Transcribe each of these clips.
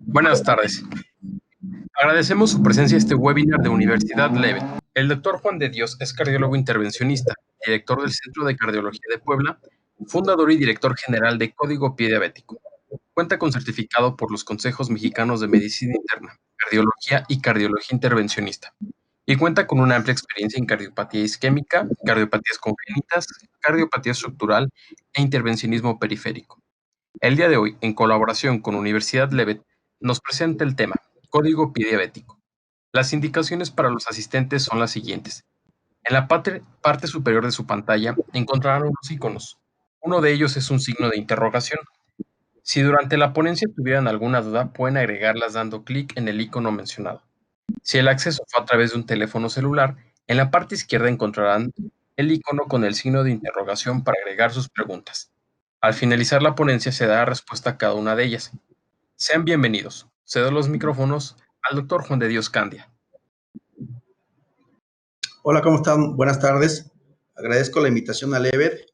Buenas tardes. Agradecemos su presencia en este webinar de Universidad Levet. El doctor Juan de Dios es cardiólogo intervencionista, director del Centro de Cardiología de Puebla, fundador y director general de Código Pie Diabético. Cuenta con certificado por los Consejos Mexicanos de Medicina Interna, Cardiología y Cardiología Intervencionista. Y cuenta con una amplia experiencia en cardiopatía isquémica, cardiopatías congénitas, cardiopatía estructural e intervencionismo periférico. El día de hoy, en colaboración con Universidad Levet, nos presenta el tema Código Pie Diabético. Las indicaciones para los asistentes son las siguientes. En la parte superior de su pantalla encontrarán unos iconos. Uno de ellos es un signo de interrogación. Si durante la ponencia tuvieran alguna duda, pueden agregarlas dando clic en el icono mencionado. Si el acceso fue a través de un teléfono celular, en la parte izquierda encontrarán el icono con el signo de interrogación para agregar sus preguntas. Al finalizar la ponencia se dará respuesta a cada una de ellas. Sean bienvenidos. Cedo los micrófonos al doctor Juan de Dios Candia. Hola, ¿cómo están? Buenas tardes. Agradezco la invitación a Levet.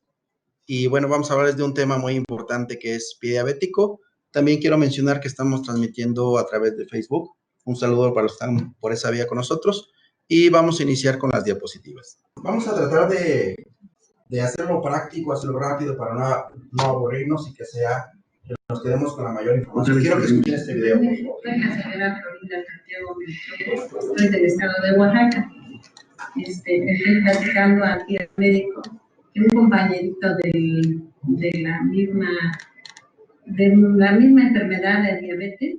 Y bueno, vamos a hablarles de un tema muy importante que es pie diabético. También quiero mencionar que estamos transmitiendo a través de Facebook. Un saludo para los que están por esa vía con nosotros. Y vamos a iniciar con las diapositivas. Vamos a tratar de hacerlo práctico, hacerlo rápido para no aburrirnos y que nos quedemos con la mayor información. Quiero que escuchen este video. Soy la señora Florinda Santiago Mendoza, soy del estado de Oaxaca. Estoy platicando aquí al médico, que un compañerito de la misma enfermedad de diabetes,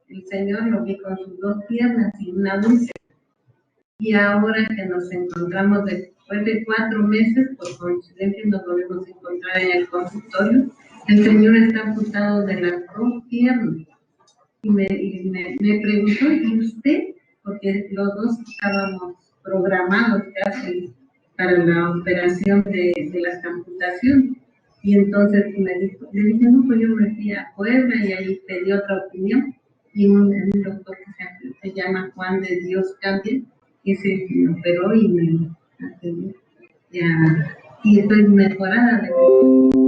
el señor lo vi con sus dos piernas y una úlcera. Y ahora que nos encontramos después de 4 meses, por coincidencia nos volvemos a encontrar en el consultorio, el señor está amputado de las dos piernas. Y me preguntó, ¿y usted? Porque los dos estábamos programados casi para la operación de la amputación. Y entonces le dije, no, pues yo me fui a Puebla y ahí pedí otra opinión. Y un doctor que se llama Juan de Dios Candia, que se me operó y me atendió. Y estoy mejorada.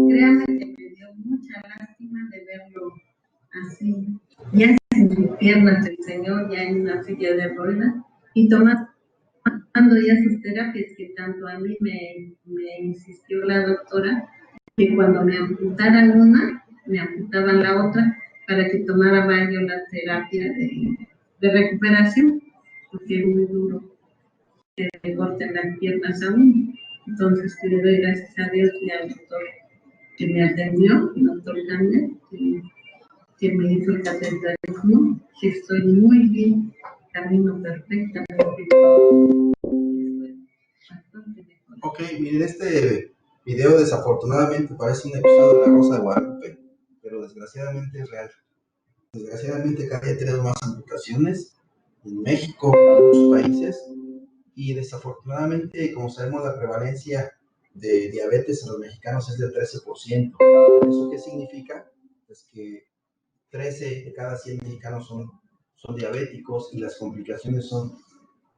Créame que me dio mucha lástima de verlo así, ya en sus piernas el señor, ya en una silla de ruedas, y tomando ya sus terapias, que tanto a mí me insistió la doctora, que cuando me amputaran una, me amputaban la otra, para que tomara varios la terapia de recuperación, porque es muy duro que le corten las piernas a uno. Entonces, le doy gracias a Dios y al doctor que me atendió, el doctor Gander, que me hizo el cateterismo, que estoy muy bien, camino perfectamente. Ok, miren, este video desafortunadamente parece un episodio de La Rosa de Guadalupe, pero desgraciadamente es real. Desgraciadamente cada día tenemos más amputaciones en México, en muchos países, y desafortunadamente, como sabemos, la prevalencia de diabetes en los mexicanos es del 13%. ¿Eso qué significa? Pues que 13 de cada 100 mexicanos son diabéticos y las complicaciones son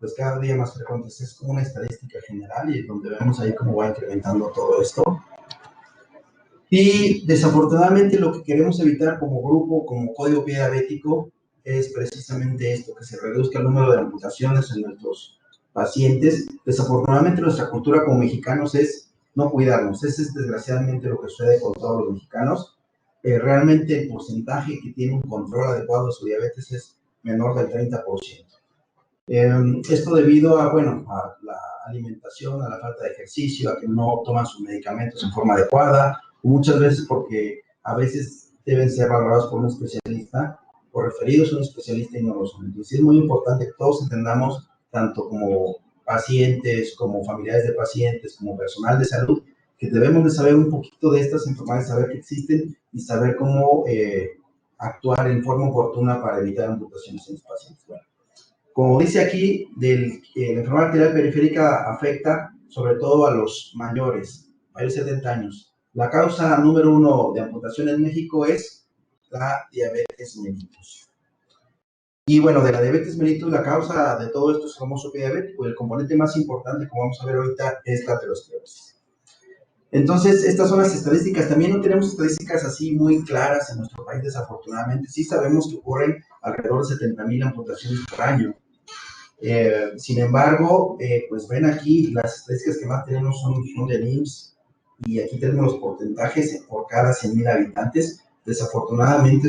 pues cada día más frecuentes. Es como una estadística general y donde vemos ahí cómo va incrementando todo esto. Y desafortunadamente lo que queremos evitar como grupo, como Código Pie Diabético, es precisamente esto, que se reduzca el número de amputaciones en nuestros pacientes. Desafortunadamente nuestra cultura como mexicanos es no cuidarnos. Ese es desgraciadamente lo que sucede con todos los mexicanos. Realmente el porcentaje que tiene un control adecuado de su diabetes es menor del 30%. Esto debido a, bueno, a la alimentación, a la falta de ejercicio, a que no toman sus medicamentos en forma adecuada, muchas veces porque a veces deben ser valorados por un especialista o referidos a un especialista y no lo son. Entonces es muy importante que todos entendamos, tanto como pacientes, como familiares de pacientes, como personal de salud, que debemos de saber un poquito de estas enfermedades, saber que existen y saber cómo actuar en forma oportuna para evitar amputaciones en los pacientes. Bueno, como dice aquí, la enfermedad arterial periférica afecta sobre todo a los mayores de 70 años. La causa número 1 de amputación en México es la diabetes mellitus. Y bueno, de la diabetes mellitus, la causa de todo esto es el famoso pie diabético. El componente más importante, como vamos a ver ahorita, es la aterosclerosis. Entonces, estas son las estadísticas. También no tenemos estadísticas así muy claras en nuestro país, desafortunadamente. Sí sabemos que ocurren alrededor de 70,000 amputaciones por año. Sin embargo, pues ven aquí, las estadísticas que más tenemos son del IMSS, y aquí tenemos los porcentajes por cada 100,000 habitantes. Desafortunadamente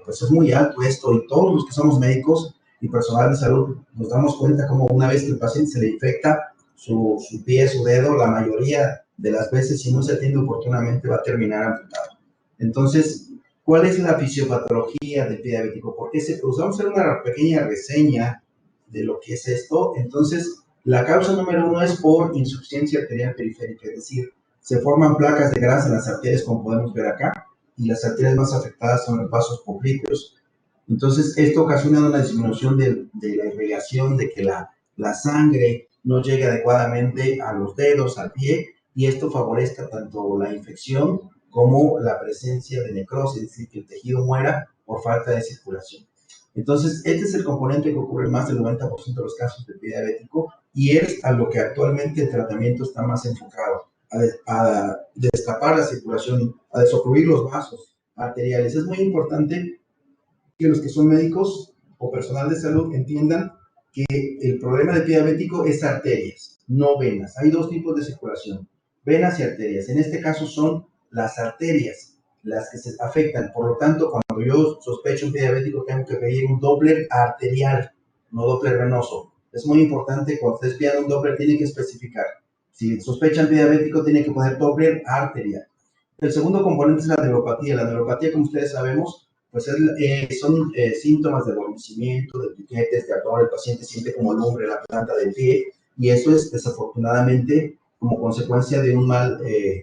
pues es muy alto esto, y todos los que somos médicos y personal de salud nos damos cuenta como una vez que el paciente se le infecta su pie, su dedo, la mayoría de las veces, si no se atiende oportunamente, va a terminar amputado. Entonces, ¿cuál es la fisiopatología del pie diabético? ¿Por qué se produce? Vamos a hacer una pequeña reseña de lo que es esto. Entonces, la causa número 1 es por insuficiencia arterial periférica, es decir, se forman placas de grasa en las arterias, como podemos ver acá, y las arterias más afectadas son los vasos poplíteos. Entonces, esto ocasiona una disminución de la irrigación, de que la sangre no llegue adecuadamente a los dedos, al pie, y esto favorece tanto la infección como la presencia de necrosis, es decir, que el tejido muera por falta de circulación. Entonces, este es el componente que ocurre en más del 90% de los casos de pie diabético, y es a lo que actualmente el tratamiento está más enfocado, a destapar la circulación, a desobstruir los vasos arteriales. Es muy importante que los que son médicos o personal de salud entiendan que el problema del pie diabético es arterias, no venas. Hay dos tipos de circulación, venas y arterias. En este caso son las arterias las que se afectan. Por lo tanto, cuando yo sospecho un pie diabético, tengo que pedir un Doppler arterial, no Doppler venoso. Es muy importante, cuando estés pidiendo un Doppler, tiene que especificar. Si sospechan pie diabético, tiene que poner Doppler arterial. El segundo componente es la neuropatía. La neuropatía, como ustedes sabemos, pues son síntomas de adormecimiento, de piquetes, de ardor. El paciente siente como lumbre la planta del pie, y eso es desafortunadamente como consecuencia de un mal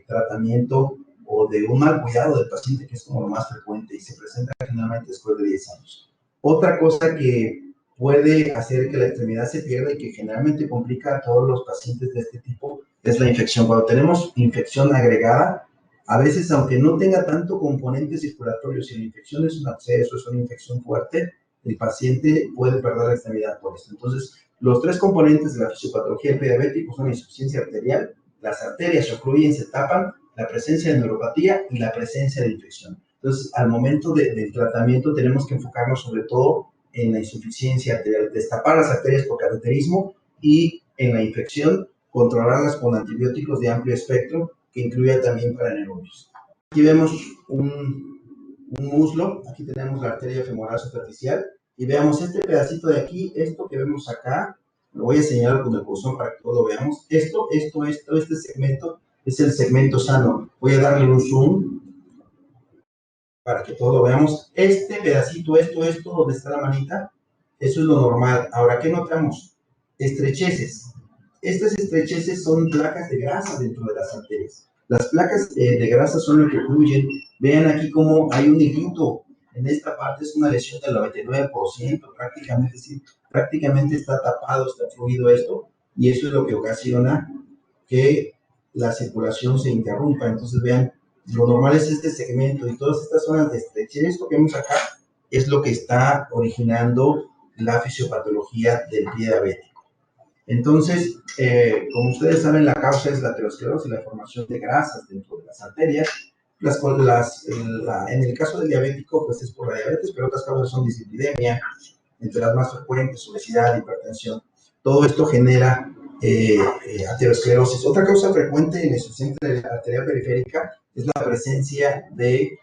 tratamiento o de un mal cuidado del paciente, que es como lo más frecuente y se presenta generalmente después de 10 años. Otra cosa que puede hacer que la extremidad se pierda y que generalmente complica a todos los pacientes de este tipo es la infección. Cuando tenemos infección agregada, a veces, aunque no tenga tanto componente circulatorio, si la infección es un absceso, es una infección fuerte, el paciente puede perder la extremidad por esto. Entonces, los tres componentes de la fisiopatología del pie diabético son la insuficiencia arterial, las arterias se ocluyen, se tapan, la presencia de neuropatía y la presencia de infección. Entonces, al momento del tratamiento tenemos que enfocarnos sobre todo en la insuficiencia arterial, destapar las arterias por cateterismo, y en la infección, controlarlas con antibióticos de amplio espectro, que incluya también para neurobios. Aquí vemos un muslo, aquí tenemos la arteria femoral superficial, y veamos este pedacito de aquí, esto que vemos acá, lo voy a señalar con el cursor para que todos lo veamos. Este segmento es el segmento sano. Voy a darle un zoom para que todos lo veamos. Este pedacito, esto, donde está la manita, eso es lo normal. Ahora, ¿qué notamos? Estrecheces. Estas estrecheces son placas de grasa dentro de las arterias. Las placas de grasa son lo que ocluyen. Vean aquí cómo hay un hilito. En esta parte es una lesión del 99%, prácticamente, sí, prácticamente está tapado, está fluido esto, y eso es lo que ocasiona que la circulación se interrumpa. Entonces, vean, lo normal es este segmento, y todas estas zonas de estrechez, esto que vemos acá, es lo que está originando la fisiopatología del pie diabético. Entonces, como ustedes saben, la causa es la aterosclerosis, la formación de grasas dentro de las arterias. En el caso del diabético, pues es por la diabetes, pero otras causas son dislipidemia, entre las más frecuentes, obesidad, hipertensión. Todo esto genera aterosclerosis. Otra causa frecuente en la insuficiencia arterial periférica es la presencia de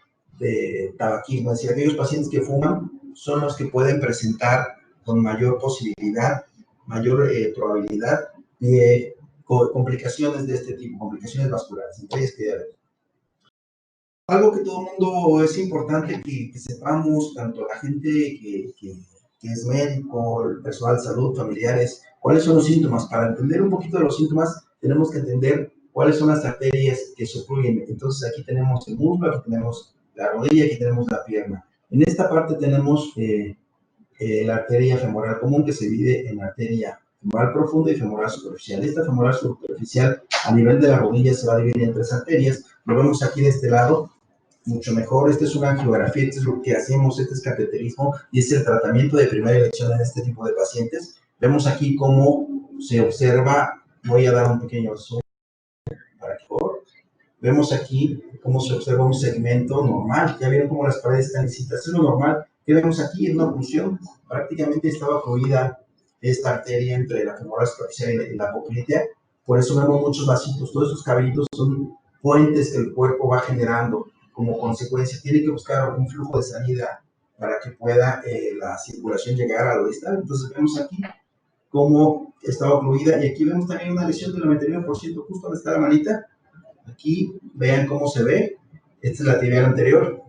tabaquismo, es decir, aquellos pacientes que fuman son los que pueden presentar con mayor posibilidad, mayor probabilidad de complicaciones de este tipo, complicaciones vasculares, entre ellas diabetes. Algo que todo el mundo es importante que sepamos, tanto la gente que es médico, el personal de salud, familiares, cuáles son los síntomas. Para entender un poquito de los síntomas, tenemos que entender cuáles son las arterias que se ocluyen. Entonces, aquí tenemos el muslo, aquí tenemos la rodilla, aquí tenemos la pierna. En esta parte tenemos la arteria femoral común, que se divide en arteria femoral profunda y femoral superficial. Esta femoral superficial, a nivel de la rodilla, se va a dividir en tres arterias. Lo vemos aquí de este lado, mucho mejor. Esta es una angiografía, esto es lo que hacemos, este es cateterismo, y es el tratamiento de primera elección en este tipo de pacientes. Vemos aquí cómo se observa, voy a dar un pequeño zoom para que Vemos aquí cómo se observa un segmento normal. Ya vieron cómo las paredes están listas. Es lo normal. ¿Qué vemos aquí? Es una oclusión. Prácticamente estaba fluida esta arteria entre la femoral superficial y la poplitea. Por eso vemos muchos vasitos. Todos esos cabellitos son puentes que el cuerpo va generando como consecuencia. Tiene que buscar un flujo de salida para que pueda la circulación llegar a lo distal. Entonces vemos aquí cómo estaba ocluida. Y aquí vemos también una lesión del 99%, justo donde está la manita. Aquí vean cómo se ve. Esta es la tibial anterior.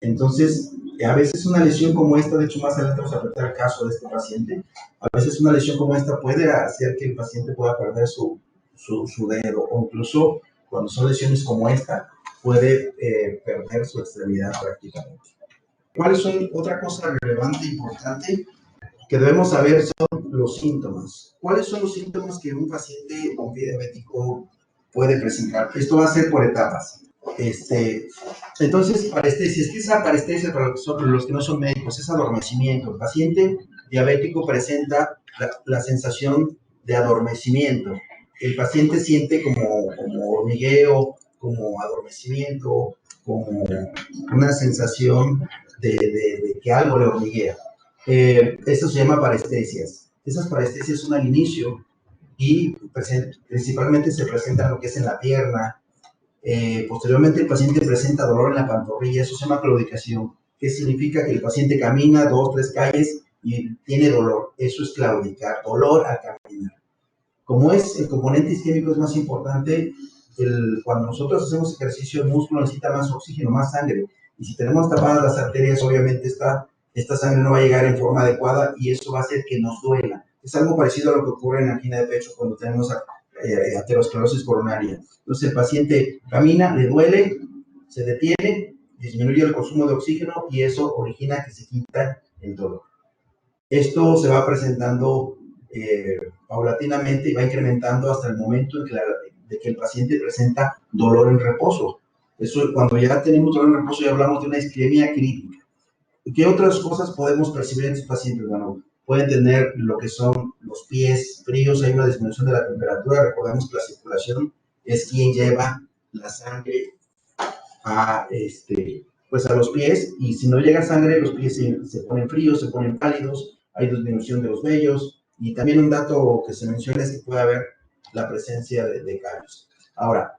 Entonces, a veces una lesión como esta, de hecho más adelante vamos a tratar el caso de este paciente, a veces una lesión como esta puede hacer que el paciente pueda perder su dedo, o incluso cuando son lesiones como esta, puede perder su extremidad prácticamente. ¿Cuáles son otra cosa relevante e importante que debemos saber? Son los síntomas. ¿Cuáles son los síntomas que un paciente con pie diabético puede presentar? Esto va a ser por etapas. Entonces, parestesias. ¿Qué es la parestesia para los que no son médicos? Es adormecimiento. El paciente diabético presenta la sensación de adormecimiento. El paciente siente como hormigueo, como adormecimiento, como una sensación de que algo le hormiguea. Esto se llama parestesias. Esas parestesias son al inicio y principalmente se presentan lo que es en la pierna. Posteriormente el paciente presenta dolor en la pantorrilla, eso se llama claudicación, que significa que el paciente camina 2, 3 calles y tiene dolor. Eso es claudicar, dolor al caminar. Como es el componente isquémico es más importante, cuando nosotros hacemos ejercicio, el músculo necesita más oxígeno, más sangre. Y si tenemos tapadas las arterias, obviamente esta sangre no va a llegar en forma adecuada y eso va a hacer que nos duela. Es algo parecido a lo que ocurre en angina de pecho cuando tenemos aterosclerosis coronaria. Entonces el paciente camina, le duele, se detiene, disminuye el consumo de oxígeno y eso origina que se quita el dolor. Esto se va presentando paulatinamente y va incrementando hasta el momento de que el paciente presenta dolor en reposo. Eso, cuando ya tenemos dolor en reposo, ya hablamos de una isquemia crítica. ¿Qué otras cosas podemos percibir en estos pacientes? Bueno, pueden tener lo que son los pies fríos, hay una disminución de la temperatura. Recordemos que la circulación es quien lleva la sangre pues a los pies, y si no llega sangre, los pies se ponen fríos, se ponen pálidos, hay disminución de los vellos, y también un dato que se menciona es que puede haber la presencia de callos. Ahora,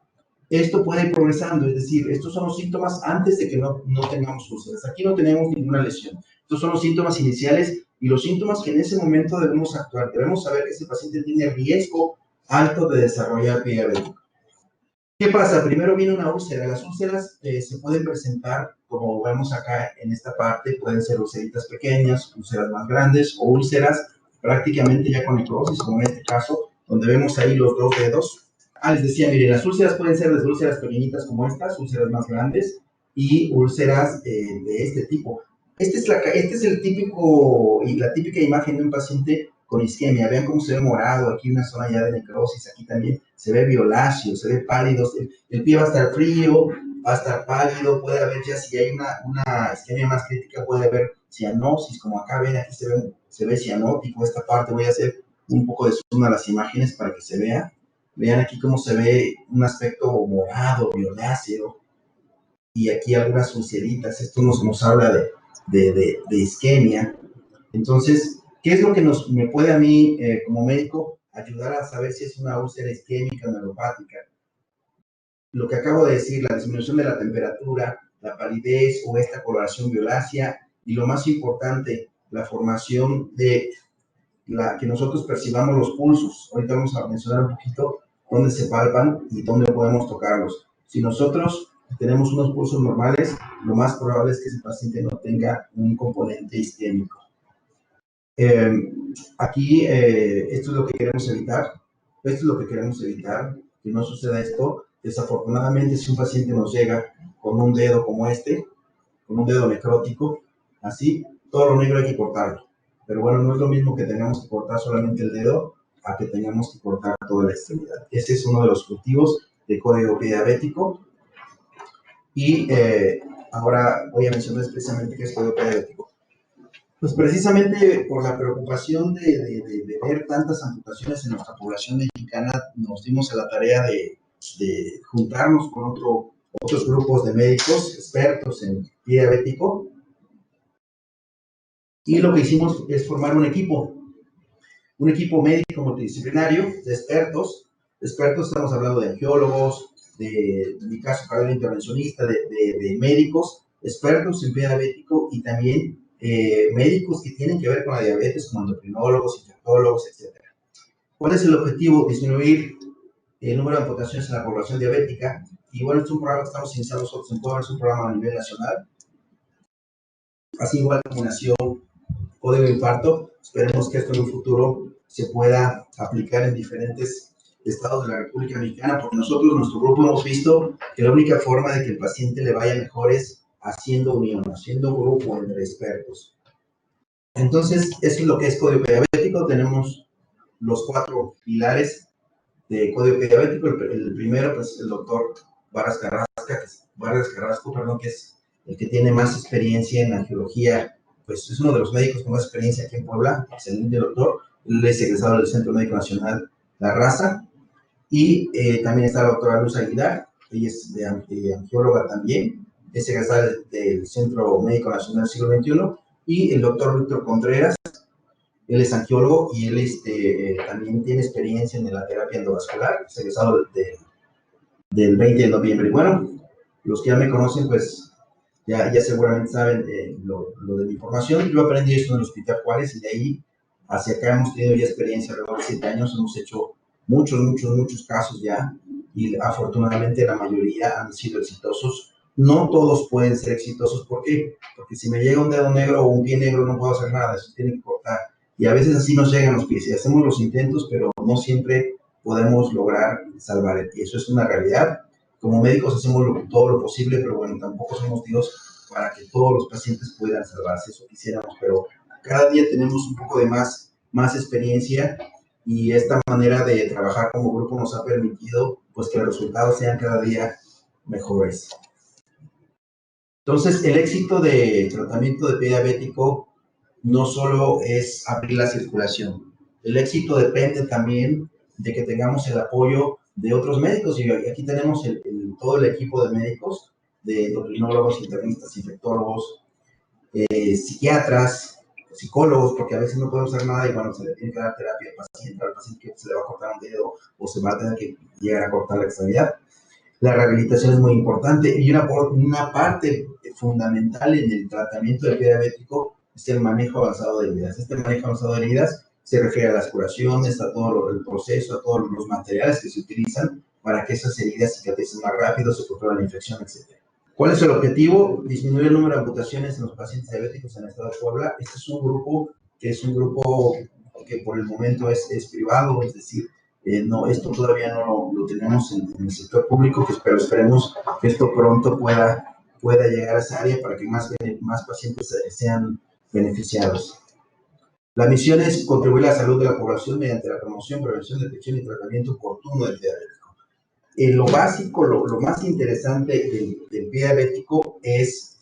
esto puede ir progresando, es decir, estos son los síntomas antes de que no tengamos úlceras. Aquí no tenemos ninguna lesión. Estos son los síntomas iniciales y los síntomas que en ese momento debemos actuar. Debemos saber que ese paciente tiene riesgo alto de desarrollar pie diabético. ¿Qué pasa? Primero viene una úlcera. Las úlceras se pueden presentar, como vemos acá en esta parte, pueden ser úlceras pequeñas, úlceras más grandes o úlceras prácticamente ya con necrosis, como en este caso, donde vemos ahí los 2 dedos. Les decía, miren, las úlceras pueden ser desde úlceras pequeñitas como estas, úlceras más grandes y úlceras de este tipo. Este es el típico y la típica imagen de un paciente con isquemia. Vean cómo se ve morado, aquí una zona ya de necrosis, aquí también se ve violáceo, se ve pálido, el pie va a estar frío, va a estar pálido, puede haber ya, si hay una isquemia más crítica, puede haber cianosis, como acá ven, aquí se ve cianótico, esta parte voy a hacer un poco de zoom a las imágenes para que se vea. Vean aquí cómo se ve un aspecto morado, violáceo, y aquí algunas ulceritas. Esto nos habla de isquemia. Entonces, ¿qué es lo que me puede a mí, como médico, ayudar a saber si es una úlcera isquémica o neuropática? Lo que acabo de decir, la disminución de la temperatura, la palidez o esta coloración violácea, y lo más importante, la formación de que nosotros percibamos los pulsos. Ahorita vamos a mencionar un poquito dónde se palpan y dónde podemos tocarlos. Si nosotros tenemos unos pulsos normales, lo más probable es que ese paciente no tenga un componente isquémico. Aquí, esto es lo que queremos evitar. Esto es lo que queremos evitar, que no suceda esto. Desafortunadamente, si un paciente nos llega con un dedo como este, con un dedo necrótico, así, todo lo negro hay que cortarlo. Pero bueno, no es lo mismo que tengamos que cortar solamente el dedo a que tengamos que cortar toda la extremidad. Ese es uno de los cultivos de código diabético. Y ahora voy a mencionar especialmente qué es código diabético. Pues precisamente por la preocupación de ver tantas amputaciones en nuestra población mexicana, nos dimos a la tarea de de juntarnos con otros grupos de médicos expertos en pie diabético, y lo que hicimos es formar un equipo médico multidisciplinario de expertos. Estamos hablando de angiólogos, en mi caso, intervencionista, de médicos, expertos en pie diabético y también médicos que tienen que ver con la diabetes, como endocrinólogos, infectólogos, etc. ¿Cuál es el objetivo? Disminuir el número de amputaciones en la población diabética. Y bueno, es un programa que estamos iniciando nosotros en Puebla, es un programa a nivel nacional. Así igual como nació Código de Infarto, esperemos que esto en un futuro se pueda aplicar en diferentes estados de la República Mexicana, porque nosotros, nuestro grupo, hemos visto que la única forma de que el paciente le vaya mejor es haciendo unión, haciendo grupo entre expertos. Entonces, eso es lo que es Código Diabético. Tenemos los 4 pilares de Código Diabético. El primero, pues, el doctor Vargas Carrasco, que es el que tiene más experiencia en angiología, pues es uno de los médicos con más experiencia aquí en Puebla, excelente doctor. Él es egresado del Centro Médico Nacional La Raza. Y también está la doctora Luz Aguilar, ella es de angióloga también, es egresada del Centro Médico Nacional del Siglo XXI. Y el doctor Víctor Contreras, él es angiólogo y él también tiene experiencia en la terapia endovascular, es egresado del 20 de noviembre. Y bueno, los que ya me conocen, pues ya seguramente saben lo de mi formación. Yo aprendí esto en el Hospital Juárez y de ahí hacia acá hemos tenido ya experiencia alrededor de 7 años. Hemos hecho muchos casos ya y afortunadamente la mayoría han sido exitosos. No todos pueden ser exitosos. ¿Por qué? Porque si me llega un dedo negro o un pie negro no puedo hacer nada, eso tiene que cortar. Y a veces así nos llegan los pies y hacemos los intentos, pero no siempre podemos lograr salvar el pie. Eso es una realidad. Como médicos hacemos todo lo posible, pero bueno, tampoco somos Dios para que todos los pacientes puedan salvarse, eso quisiéramos, pero cada día tenemos un poco de más experiencia y esta manera de trabajar como grupo nos ha permitido pues que los resultados sean cada día mejores. Entonces, el éxito de tratamiento de pie diabético no solo es abrir la circulación, el éxito depende también de que tengamos el apoyo de otros médicos, y aquí tenemos todo el equipo de médicos, de endocrinólogos, internistas, infectólogos, psiquiatras, psicólogos, porque a veces no podemos hacer nada y bueno, se le tiene que dar terapia al paciente que se le va a cortar un dedo o se va a tener que llegar a cortar la extremidad. La rehabilitación es muy importante y una parte fundamental en el tratamiento del pie diabético es el manejo avanzado de heridas. Este manejo avanzado de heridas se refiere a las curaciones, a todo el proceso, a todos los materiales que se utilizan para que esas heridas cicatricen más rápido, se controla la infección, etc. ¿Cuál es el objetivo? Disminuir el número de amputaciones en los pacientes diabéticos en el estado de Puebla. Este es un grupo que por el momento es privado, es decir, no, esto todavía no lo tenemos en el sector público, pero esperemos que esto pronto pueda llegar a esa área para que más pacientes sean beneficiados. La misión es contribuir a la salud de la población mediante la promoción, prevención, detección y tratamiento oportuno del pie diabético. Lo básico, lo más interesante del pie diabético es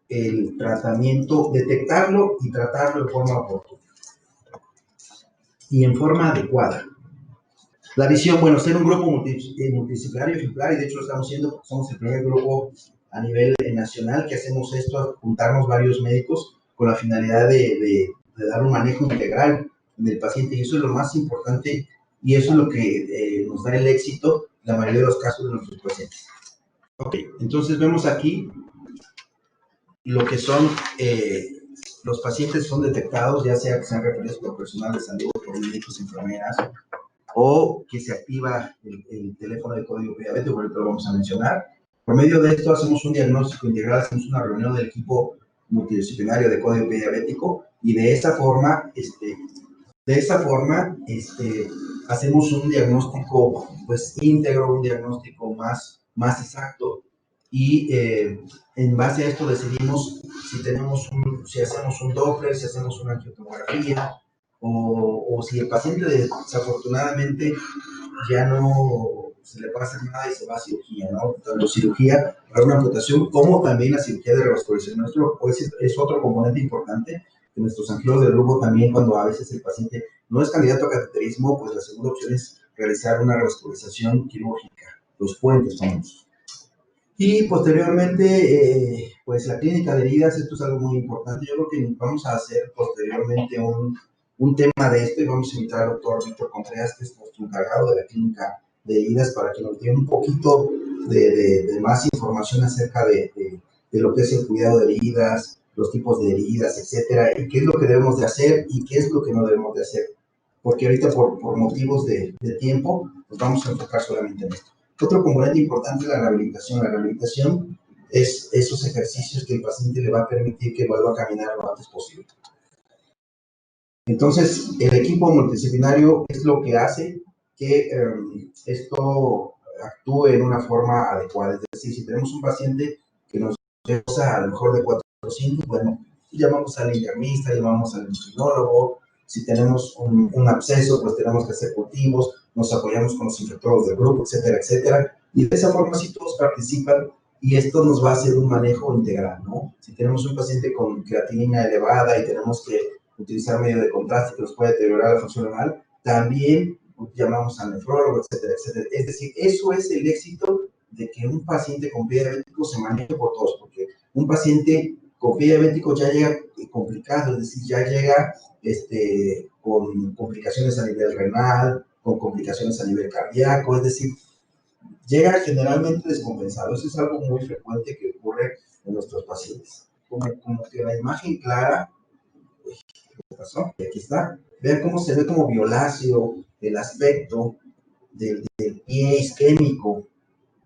el tratamiento, detectarlo y tratarlo de forma oportuna y en forma adecuada. La visión, bueno, ser un grupo multidisciplinario ejemplar, y de hecho lo estamos haciendo porque somos el primer grupo a nivel nacional que hacemos esto, juntarnos varios médicos con la finalidad de dar un manejo integral del paciente, y eso es lo más importante y eso es lo que nos da el éxito en la mayoría de los casos de nuestros pacientes. Ok, entonces vemos aquí lo que son los pacientes son detectados, ya sea que sean referidos por personal de salud, por médicos, enfermeras, o que se activa el teléfono de código diabético, por el que lo vamos a mencionar. Por medio de esto hacemos un diagnóstico integral, hacemos una reunión del equipo multidisciplinario de código diabético y de esa forma hacemos un diagnóstico pues íntegro, un diagnóstico más exacto y en base a esto decidimos si hacemos un Doppler, si hacemos una angiotomografía o si el paciente desafortunadamente ya no se le puede hacer nada y se va a cirugía, ¿no? Tanto cirugía para una amputación como también la cirugía de revascularización. Es otro componente importante que nuestros angiólogos del grupo también, cuando a veces el paciente no es candidato a cateterismo, pues la segunda opción es realizar una revascularización quirúrgica. los puentes famosos. Y posteriormente, pues la clínica de heridas, esto es algo muy importante. Yo creo que vamos a hacer posteriormente un tema de esto y vamos a invitar al doctor Víctor Contreras, que es nuestro encargado de la clínica de heridas, para que nos dé un poquito de más información acerca de lo que es el cuidado de heridas, los tipos de heridas, etcétera, y qué es lo que debemos de hacer y qué es lo que no debemos de hacer. Porque ahorita por motivos de tiempo, nos vamos a enfocar solamente en esto. Otro componente importante es la rehabilitación. La rehabilitación es esos ejercicios que el paciente le va a permitir que vuelva a caminar lo antes posible. Entonces, el equipo multidisciplinario es lo que hace que esto actúe en una forma adecuada. Es decir, si tenemos un paciente que nos causa a lo mejor de 400, bueno, llamamos al internista, llamamos al endocrinólogo. Si tenemos un absceso, pues tenemos que hacer cultivos, nos apoyamos con los infectólogos del grupo, etcétera, etcétera. Y de esa forma sí todos participan y esto nos va a hacer un manejo integral, ¿no? Si tenemos un paciente con creatinina elevada y tenemos que utilizar medio de contraste que nos puede deteriorar la función renal, también llamamos al nefrólogo, etcétera, etcétera. Es decir, eso es el éxito de que un paciente con pie diabético se maneje por todos, porque un paciente con pie diabético ya llega complicado, es decir, ya llega con complicaciones a nivel renal, con complicaciones a nivel cardíaco, es decir, llega generalmente descompensado. Eso es algo muy frecuente que ocurre en nuestros pacientes. Como que la imagen clara, ¿qué pasó? Y aquí está. Vean cómo se ve como violáceo el aspecto del pie isquémico.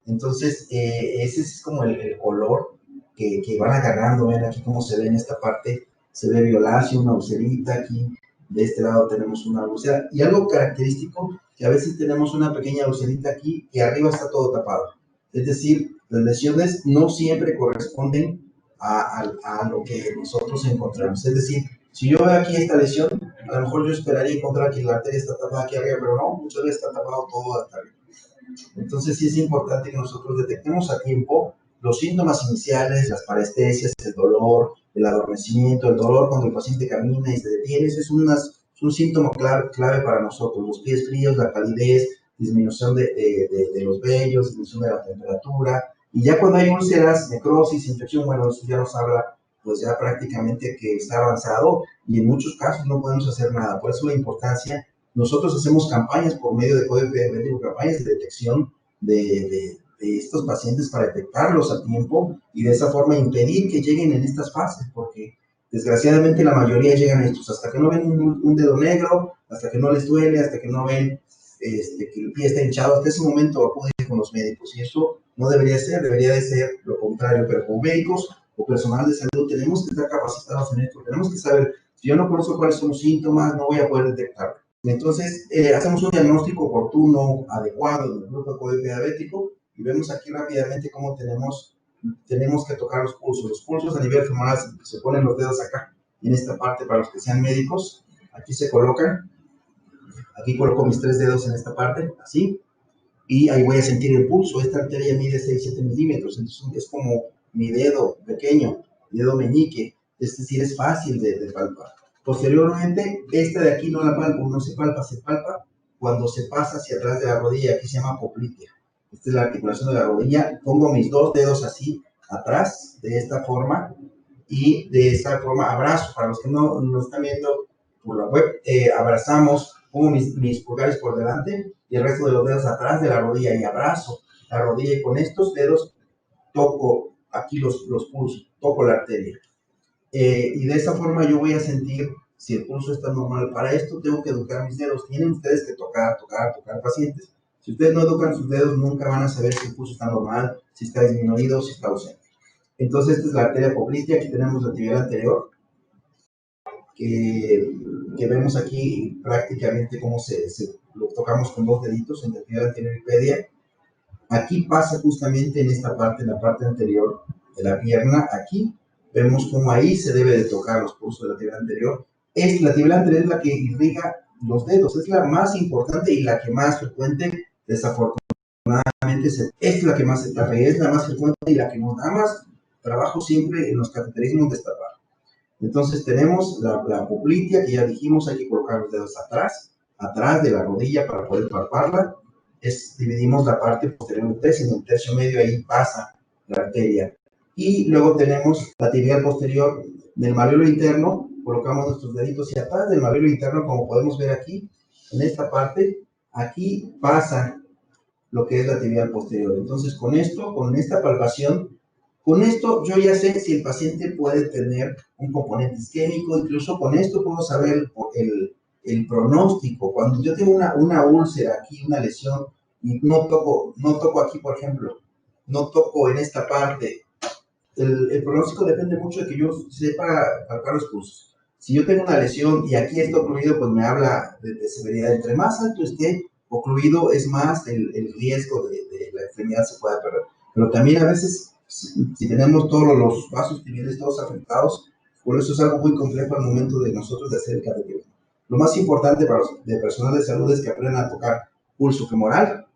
Entonces, ese es como el color que van agarrando. Vean aquí cómo se ve en esta parte. Se ve violáceo, una ulcerita aquí. De este lado tenemos una úlcera. Y algo característico, que a veces tenemos una pequeña ulcerita aquí y arriba está todo tapado. Es decir, las lesiones no siempre corresponden a lo que nosotros encontramos. Es decir, si yo veo aquí esta lesión, a lo mejor yo esperaría encontrar que la arteria está tapada aquí arriba, pero no, muchas veces está tapado todo hasta arriba. Entonces sí es importante que nosotros detectemos a tiempo los síntomas iniciales, las parestesias, el dolor, el adormecimiento, el dolor cuando el paciente camina y se detiene. Ese es un síntoma clave para nosotros. Los pies fríos, la palidez, disminución de los vellos, disminución de la temperatura. Y ya cuando hay úlceras, necrosis, infección, bueno, eso ya nos habla pues ya prácticamente que está avanzado y en muchos casos no podemos hacer nada. Por eso la importancia. Nosotros hacemos campañas por medio de Código Diabético, campañas de detección de estos pacientes para detectarlos a tiempo y de esa forma impedir que lleguen en estas fases, porque desgraciadamente la mayoría llegan a estos hasta que no ven un dedo negro, hasta que no les duele, hasta que no ven que el pie está hinchado, hasta ese momento acuden con los médicos y eso no debería ser, debería de ser lo contrario, pero como médicos o personal de salud tenemos que estar capacitados en esto, tenemos que saber, si yo no conozco cuáles son los síntomas, no voy a poder detectarlo. Entonces, hacemos un diagnóstico oportuno, adecuado del grupo de código diabético y vemos aquí rápidamente cómo tenemos que tocar los pulsos. Los pulsos a nivel femoral se ponen los dedos acá, en esta parte para los que sean médicos. Aquí se colocan. Aquí coloco mis 3 dedos en esta parte, así. Y ahí voy a sentir el pulso. Esta arteria mide 6-7 milímetros, entonces es como mi dedo pequeño, dedo meñique. Es decir, es fácil de palpar. Posteriormente, esta de aquí no la palpo, no se palpa cuando se pasa hacia atrás de la rodilla, aquí se llama poplitea. Esta es la articulación de la rodilla. Pongo mis 2 dedos así atrás, de esta forma, y de esta forma abrazo. Para los que no están viendo por la web, abrazamos, pongo mis pulgares por delante y el resto de los dedos atrás de la rodilla y abrazo la rodilla y con estos dedos toco aquí los pulsos, toco la arteria. Y de esa forma yo voy a sentir si el pulso está normal. Para esto tengo que educar mis dedos. Tienen ustedes que tocar pacientes. Si ustedes no educan sus dedos, nunca van a saber si el pulso está normal, si está disminuido, si está ausente. Entonces, esta es la arteria poplitea. Aquí tenemos la tibial anterior, que vemos aquí prácticamente cómo lo tocamos con 2 deditos en la tibial anterior y media. Aquí pasa justamente en esta parte, en la parte anterior de la pierna, aquí vemos cómo ahí se debe de tocar los pulsos de la tibial anterior. La tibial anterior es la que irriga los dedos, es la más importante y la que más frecuente, desafortunadamente, esta es la que más se tapa, es la más frecuente y la que nos da más trabajo siempre en los cateterismos destapados. Entonces tenemos la poplitea, que ya dijimos, hay que colocar los dedos atrás de la rodilla para poder palparla. dividimos la parte posterior del tercio, en el tercio medio ahí pasa la arteria. Y luego tenemos la tibial posterior del malleolo interno, colocamos nuestros deditos y atrás del malleolo interno, como podemos ver aquí, en esta parte, aquí pasa lo que es la tibial posterior. Entonces, con esto, con esta palpación, con esto yo ya sé si el paciente puede tener un componente isquémico, incluso con esto puedo saber el pronóstico. Cuando yo tengo una úlcera aquí, una lesión, y no toco aquí, por ejemplo, no toco en esta parte, el pronóstico depende mucho de que yo sepa palpar los pulsos. Si yo tengo una lesión y aquí está ocluido, pues me habla de severidad. Entre más alto esté ocluido, es más el riesgo de la enfermedad se pueda perder. Pero también a veces, si tenemos todos los vasos tibiales todos afectados, por eso es algo muy complejo al momento de nosotros de hacer el cateterismo. Lo más importante para los de personal de salud es que aprendan a tocar pulso femoral,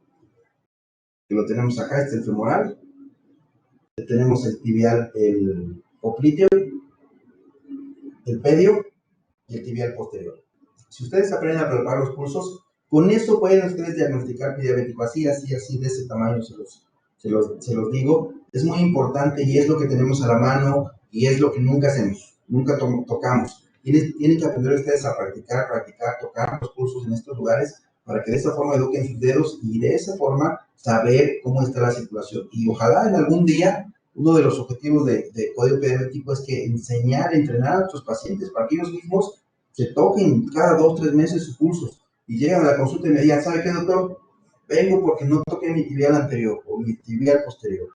que lo tenemos acá, este es el femoral. Tenemos el tibial, el popliteo, el pedio y el tibial posterior. Si ustedes aprenden a palpar los pulsos, con eso pueden ustedes diagnosticar diabético, así, de ese tamaño se los digo. Es muy importante y es lo que tenemos a la mano y es lo que nunca hacemos, nunca tocamos. Tienen que aprender ustedes a practicar, tocar los pulsos en estos lugares para que de esa forma eduquen sus dedos y de esa forma saber cómo está la circulación. Y ojalá en algún día, uno de los objetivos de código pediátrico es que entrenar a nuestros pacientes para que ellos mismos se toquen cada 2 o 3 meses sus pulsos y llegan a la consulta y me digan, ¿sabe qué, doctor? Vengo porque no toqué mi tibial anterior o mi tibial posterior.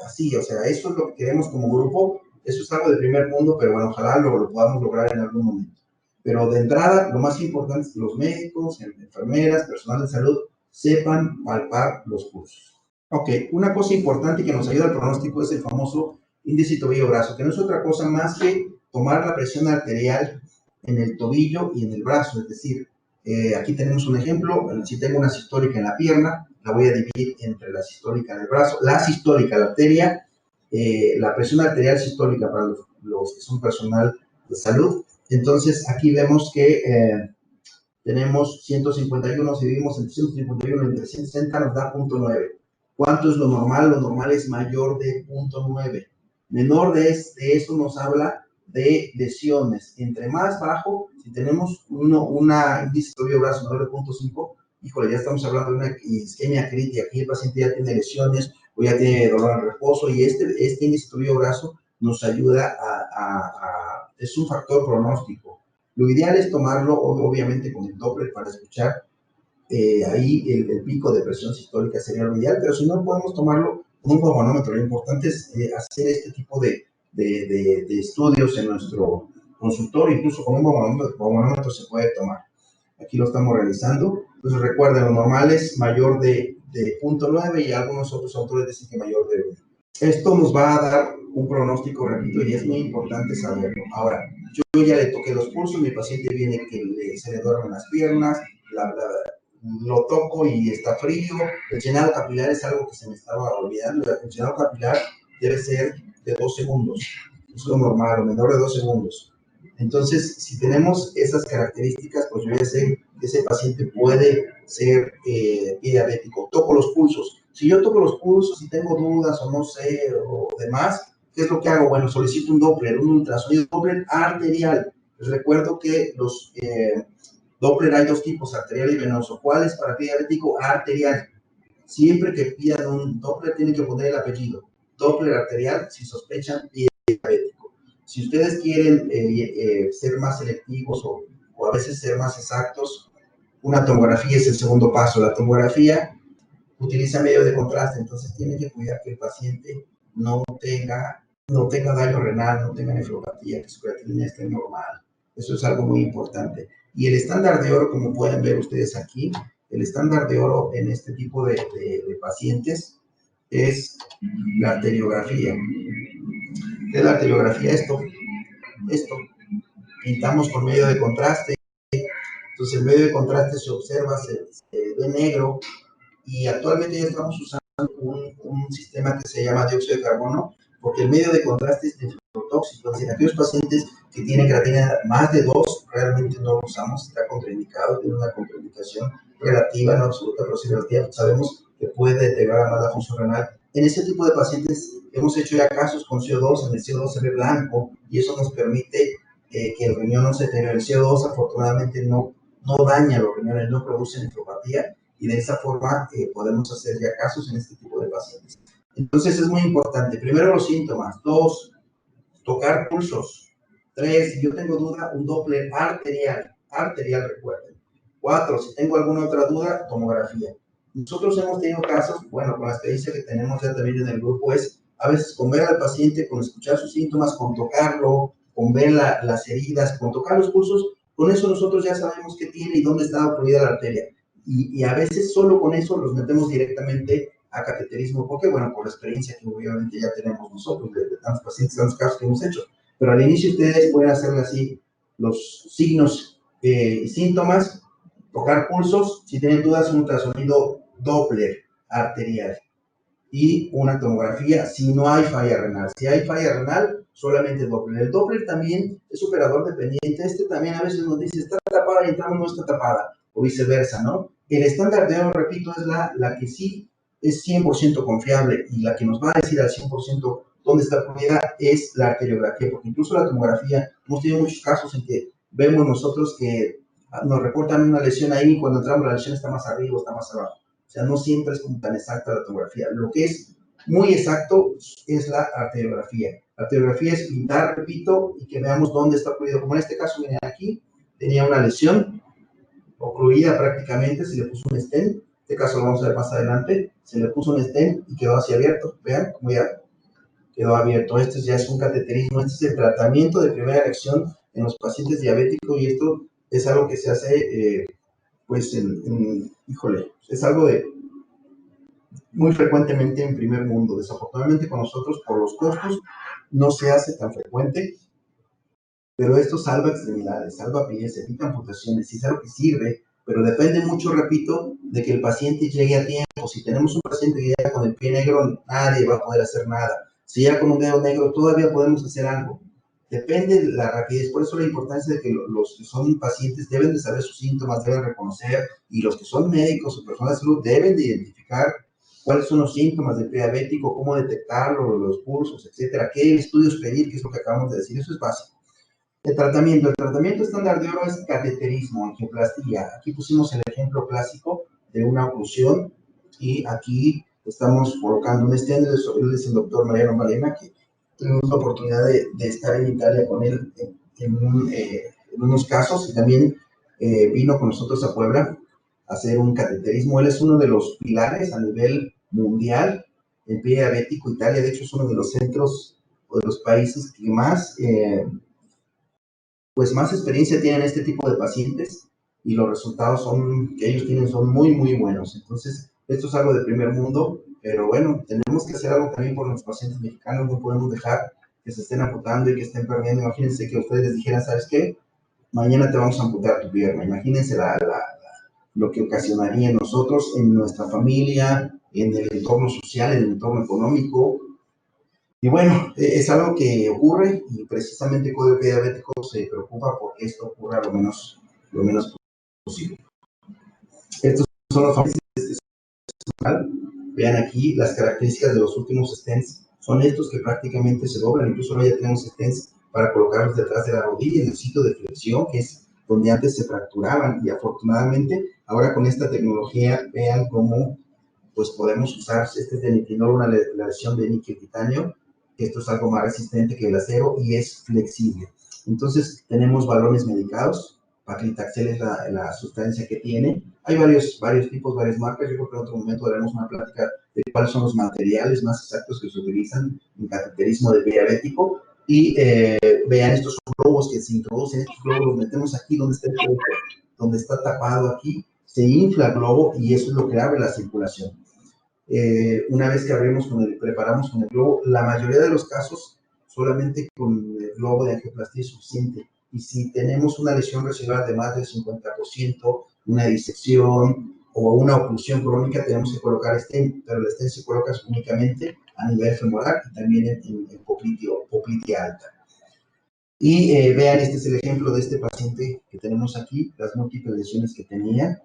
Así, o sea, eso es lo que queremos como grupo. Eso es algo de primer mundo, pero bueno, ojalá lo podamos lograr en algún momento. Pero de entrada, lo más importante es que los médicos, enfermeras, personal de salud, sepan palpar los pulsos. Ok, una cosa importante que nos ayuda al pronóstico es el famoso índice tobillo-brazo, que no es otra cosa más que tomar la presión arterial en el tobillo y en el brazo. Es decir, aquí tenemos un ejemplo. Si tengo una sistólica en la pierna, la voy a dividir entre la sistólica del brazo. La sistólica, la arteria, la presión arterial sistólica para los que son personal de salud. Entonces, aquí vemos que tenemos 151, si dividimos entre 151 entre 160 nos da 0.9. ¿Cuánto es lo normal? Lo normal es mayor de 0.9. Menor de eso nos habla de lesiones. Entre más bajo, si tenemos una índice tobillo-brazo menor de 0.5, híjole, ya estamos hablando de una isquemia crítica. Aquí el paciente ya tiene lesiones o ya tiene dolor al reposo y este índice tobillo-brazo nos ayuda es un factor pronóstico. Lo ideal es tomarlo, obviamente, con el Doppler para escuchar ahí el pico de presión sistólica sería lo ideal, pero si no podemos tomarlo con un vagonómetro. Lo importante es hacer este tipo de estudios en nuestro consultorio, incluso con un vagonómetro se puede tomar. Aquí lo estamos realizando. Entonces recuerden, lo normal es mayor de 0.9 y algunos otros autores dicen que mayor de 1. Esto nos va a dar un pronóstico, repito, y es muy importante saberlo. Ahora, yo ya le toqué los pulsos, mi paciente viene que se le duermen las piernas, lo toco y está frío. El llenado capilar es algo que se me estaba olvidando. El llenado capilar debe ser de 2 segundos. Es lo normal, lo menor de 2 segundos. Entonces, si tenemos esas características, pues yo ya sé que ese paciente puede ser diabético. Toco los pulsos. Si yo toco los pulsos y tengo dudas o no sé o demás, ¿qué es lo que hago? Bueno, solicito un Doppler, un ultrasonido Doppler arterial. Les recuerdo que los Doppler hay 2 tipos, arterial y venoso. ¿Cuál es para diabético? Arterial. Siempre que pidan un Doppler tienen que poner el apellido. Doppler arterial si sospechan diabético. Si ustedes quieren ser más selectivos o a veces ser más exactos, una tomografía es el segundo paso. La tomografía utiliza medio de contraste, entonces tienen que cuidar que el paciente no tenga daño renal, no tenga nefropatía, que su creatinina esté normal. Eso es algo muy importante. Y el estándar de oro, como pueden ver ustedes aquí, el estándar de oro en este tipo de pacientes es la arteriografía. ¿Qué es la arteriografía? Esto. Pintamos por medio de contraste. Entonces el medio de contraste se observa, se ve negro, y actualmente ya estamos usando un sistema que se llama dióxido de carbono, porque el medio de contraste es nefrotóxico. Es decir, aquellos pacientes que tienen creatinina más de 2, realmente no lo usamos, está contraindicado, tiene una contraindicación relativa, no absoluta, pero sí relativa. Sabemos que puede deteriorar más la función renal. En ese tipo de pacientes hemos hecho ya casos con CO2, en el CO2 se ve blanco y eso nos permite que el riñón no se deteriore. El CO2 afortunadamente no daña los riñones, no produce nefropatía y de esa forma podemos hacer ya casos en este tipo de pacientes. Entonces es muy importante, primero los síntomas, 2, tocar pulsos, 3, si yo tengo duda, un Doppler arterial recuerden, 4, si tengo alguna otra duda, tomografía. Nosotros hemos tenido casos, bueno, con la experiencia que tenemos ya también en el grupo, es a veces con ver al paciente, con escuchar sus síntomas, con tocarlo, con ver las heridas, con tocar los pulsos, con eso nosotros ya sabemos qué tiene y dónde está ocluida la arteria. Y a veces solo con eso los metemos directamente a cateterismo, porque bueno, por la experiencia que obviamente ya tenemos nosotros de tantos pacientes, tantos casos que hemos hecho. Pero al inicio ustedes pueden hacerle así los signos y síntomas, tocar pulsos, si tienen dudas, un ultrasonido Doppler arterial y una tomografía si no hay falla renal. Si hay falla renal, solamente Doppler. El Doppler también es operador dependiente. Este también a veces nos dice, está tapada y entramos no está tapada, o viceversa, ¿no? El estándar de oro, repito, es la que sí es 100% confiable y la que nos va a decir al 100% dónde está ocluida es la arteriografía, porque incluso la tomografía, hemos tenido muchos casos en que vemos nosotros que nos reportan una lesión ahí y cuando entramos la lesión está más arriba o está más abajo. O sea, no siempre es como tan exacta la tomografía. Lo que es muy exacto es la arteriografía. La arteriografía es pintar, repito, y que veamos dónde está ocluido. Como en este caso, miren aquí, tenía una lesión ocluida prácticamente, se le puso un stent. En este caso lo vamos a ver más adelante. Se le puso un stent y quedó así abierto. Vean cómo ya quedó abierto. Este ya es un cateterismo. Este es el tratamiento de primera elección en los pacientes diabéticos y esto es algo que se hace, pues, híjole, es algo de muy frecuentemente en primer mundo. Desafortunadamente con nosotros, por los costos, no se hace tan frecuente, pero esto salva extremidades, salva pies, evita amputaciones, y es algo que sirve, pero depende mucho, repito, de que el paciente llegue a tiempo. Si tenemos un paciente que llega con el pie negro, nadie va a poder hacer nada. Si llega con un dedo negro, todavía podemos hacer algo. Depende de la rapidez, por eso la importancia de que los que son pacientes deben de saber sus síntomas, deben reconocer, y los que son médicos o personas de salud deben de identificar cuáles son los síntomas del diabético, cómo detectarlo, los pulsos, etcétera, qué estudios pedir, que es lo que acabamos de decir, eso es básico. El tratamiento estándar de oro es cateterismo, angioplastía. Aquí pusimos el ejemplo clásico de una oclusión y aquí estamos colocando un stent. Él es el doctor Mariano Malena, que tuvimos la oportunidad de estar en Italia con él en unos casos y también vino con nosotros a Puebla a hacer un cateterismo. Él es uno de los pilares a nivel mundial en pie diabético. Italia, de hecho, es uno de los centros o de los países que más pues más experiencia tienen este tipo de pacientes y los resultados que ellos tienen son muy, muy buenos. Entonces, esto es algo de primer mundo, pero bueno, tenemos que hacer algo también por los pacientes mexicanos, no podemos dejar que se estén amputando y que estén perdiendo. Imagínense que ustedes les dijeran, ¿sabes qué? Mañana te vamos a amputar tu pierna. Imagínense lo que ocasionaría en nosotros, en nuestra familia, en el entorno social, en el entorno económico. Y bueno, es algo que ocurre y precisamente Código Diabético se preocupa porque esto ocurra lo menos posible. Estos son los pacientes de este. Vean aquí las características de los últimos stents. Son estos que prácticamente se doblan, incluso ahora ya tenemos stents para colocarlos detrás de la rodilla en el sitio de flexión, que es donde antes se fracturaban. Y afortunadamente, ahora con esta tecnología, vean cómo pues podemos usar este de nitinol, la versión de níquel titanio. Esto es algo más resistente que el acero y es flexible. Entonces, tenemos balones medicados. Paclitaxel es la sustancia que tiene. Hay varios tipos, varias marcas. Yo creo que en otro momento haremos una plática de cuáles son los materiales más exactos que se utilizan en cateterismo de diabético. Y vean, estos son globos que se introducen. Estos globos los metemos aquí donde está el cuerpo, donde está tapado aquí. Se infla el globo y eso es lo que abre la circulación. Una vez que preparamos con el globo, la mayoría de los casos solamente con el globo de angioplastía es suficiente. Y si tenemos una lesión residual de más del 50%, una disección, o una oclusión crónica, tenemos que colocar stent, pero el stent se coloca únicamente a nivel femoral y también en poplitea alta. Y vean, este es el ejemplo de este paciente que tenemos aquí, las múltiples lesiones que tenía.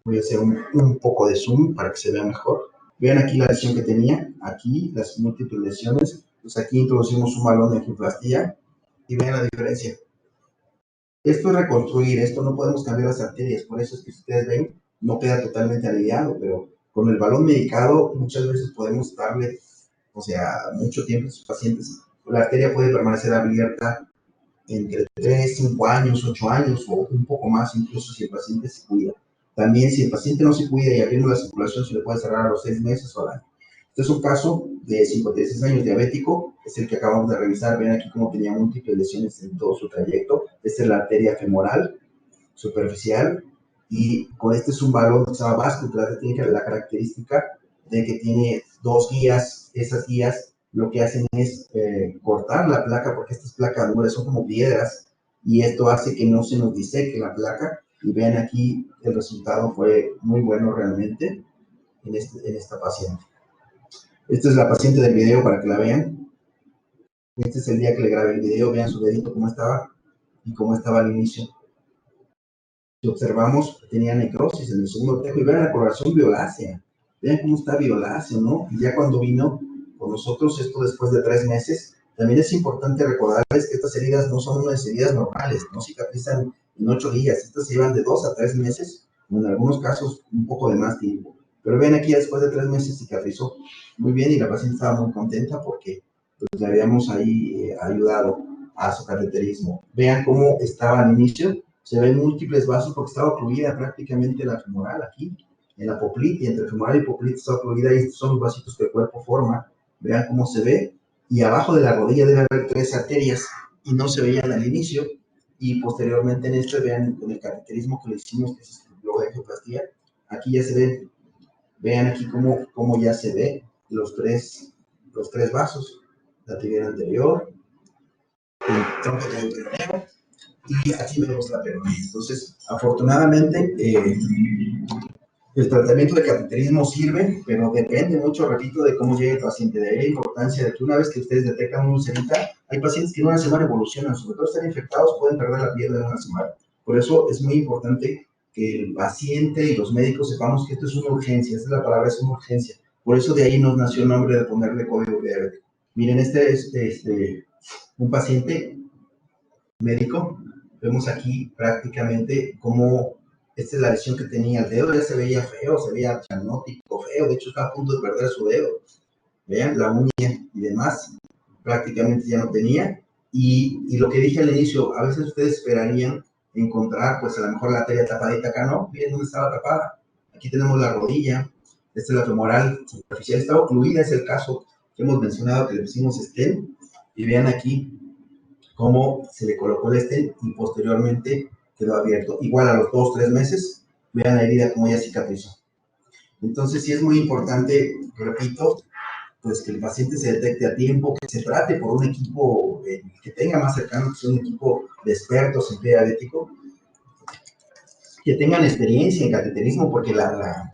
Voy a hacer un poco de zoom para que se vea mejor. Vean aquí la lesión que tenía, aquí las múltiples lesiones. Pues aquí introducimos un balón de angioplastía y vean la diferencia. Esto es reconstruir, esto no podemos cambiar las arterias, por eso es que si ustedes ven, no queda totalmente alineado, pero con el balón medicado muchas veces podemos darle, o sea, mucho tiempo a sus pacientes. La arteria puede permanecer abierta entre 3, 5 años, 8 años o un poco más, incluso si el paciente se cuida. También si el paciente no se cuida y abrimos la circulación, se le puede cerrar a los 6 meses o al año. Este es un caso de 56 años diabético, es el que acabamos de revisar. Ven aquí cómo tenía múltiples lesiones en todo su trayecto. Esta es la arteria femoral superficial y con este es un balón que se llama vascular, tiene la característica de que tiene 2 guías. Esas guías lo que hacen es cortar la placa, porque estas placas duras son como piedras y esto hace que no se nos diseque la placa. Y vean aquí, el resultado fue muy bueno realmente en esta paciente. Esta es la paciente del video para que la vean. Este es el día que le grabé el video. Vean su dedito cómo estaba y cómo estaba al inicio. Si observamos, tenía necrosis en el segundo tejo y vean la coloración violácea. Vean cómo está violáceo, ¿no? Y ya cuando vino con nosotros, esto después de 3 meses, también es importante recordarles que estas heridas no son unas heridas normales, no cicatrizan en 8 días. Estas se llevan de 2 a 3 meses, o en algunos casos un poco de más tiempo. Pero ven aquí, después de 3 meses cicatrizó muy bien y la paciente estaba muy contenta porque pues, le habíamos ahí ayudado a su cateterismo. Vean cómo estaba al inicio, se ven múltiples vasos porque estaba ocluida prácticamente la femoral aquí, en la poplitea, entre femoral y poplitea está ocluida y estos son los vasitos que el cuerpo forma. Vean cómo se ve y abajo de la rodilla debe haber 3 arterias y no se veían al inicio y posteriormente en este, vean con el cateterismo que le hicimos, que es el globo de angioplastía, aquí ya se ven. Vean aquí cómo ya se ve los tres vasos, la tibia anterior, el tronco del peroneo, y aquí vemos la peronea. Entonces, afortunadamente, el tratamiento de cateterismo sirve, pero depende mucho, repito, de cómo llegue el paciente. De ahí la importancia de que una vez que ustedes detectan una ulcerita, hay pacientes que en una semana evolucionan, sobre todo están infectados, pueden perder la piel en una semana. Por eso es muy importante que el paciente y los médicos sepamos que esto es una urgencia, esta es la palabra, es una urgencia. Por eso de ahí nos nació el nombre de ponerle código diabético. Miren, este es un paciente médico. Vemos aquí prácticamente cómo esta es la lesión que tenía. El dedo ya se veía feo, se veía cianótico, feo. De hecho, está a punto de perder su dedo. Vean, la uña y demás prácticamente ya no tenía. Y lo que dije al inicio, a veces ustedes esperarían encontrar, pues a lo mejor la arteria tapadita acá, no, miren dónde estaba tapada. Aquí tenemos la rodilla, esta es la femoral superficial, está ocluida, es el caso que hemos mencionado que le pusimos stent. Y vean aquí cómo se le colocó el stent y posteriormente quedó abierto. Igual a los 2 o 3 meses, vean la herida como ya cicatrizó. Entonces sí es muy importante, repito, pues que el paciente se detecte a tiempo, que se trate por un equipo que tenga más cercano, que sea un equipo de expertos en pie diabético, que tengan experiencia en cateterismo, porque la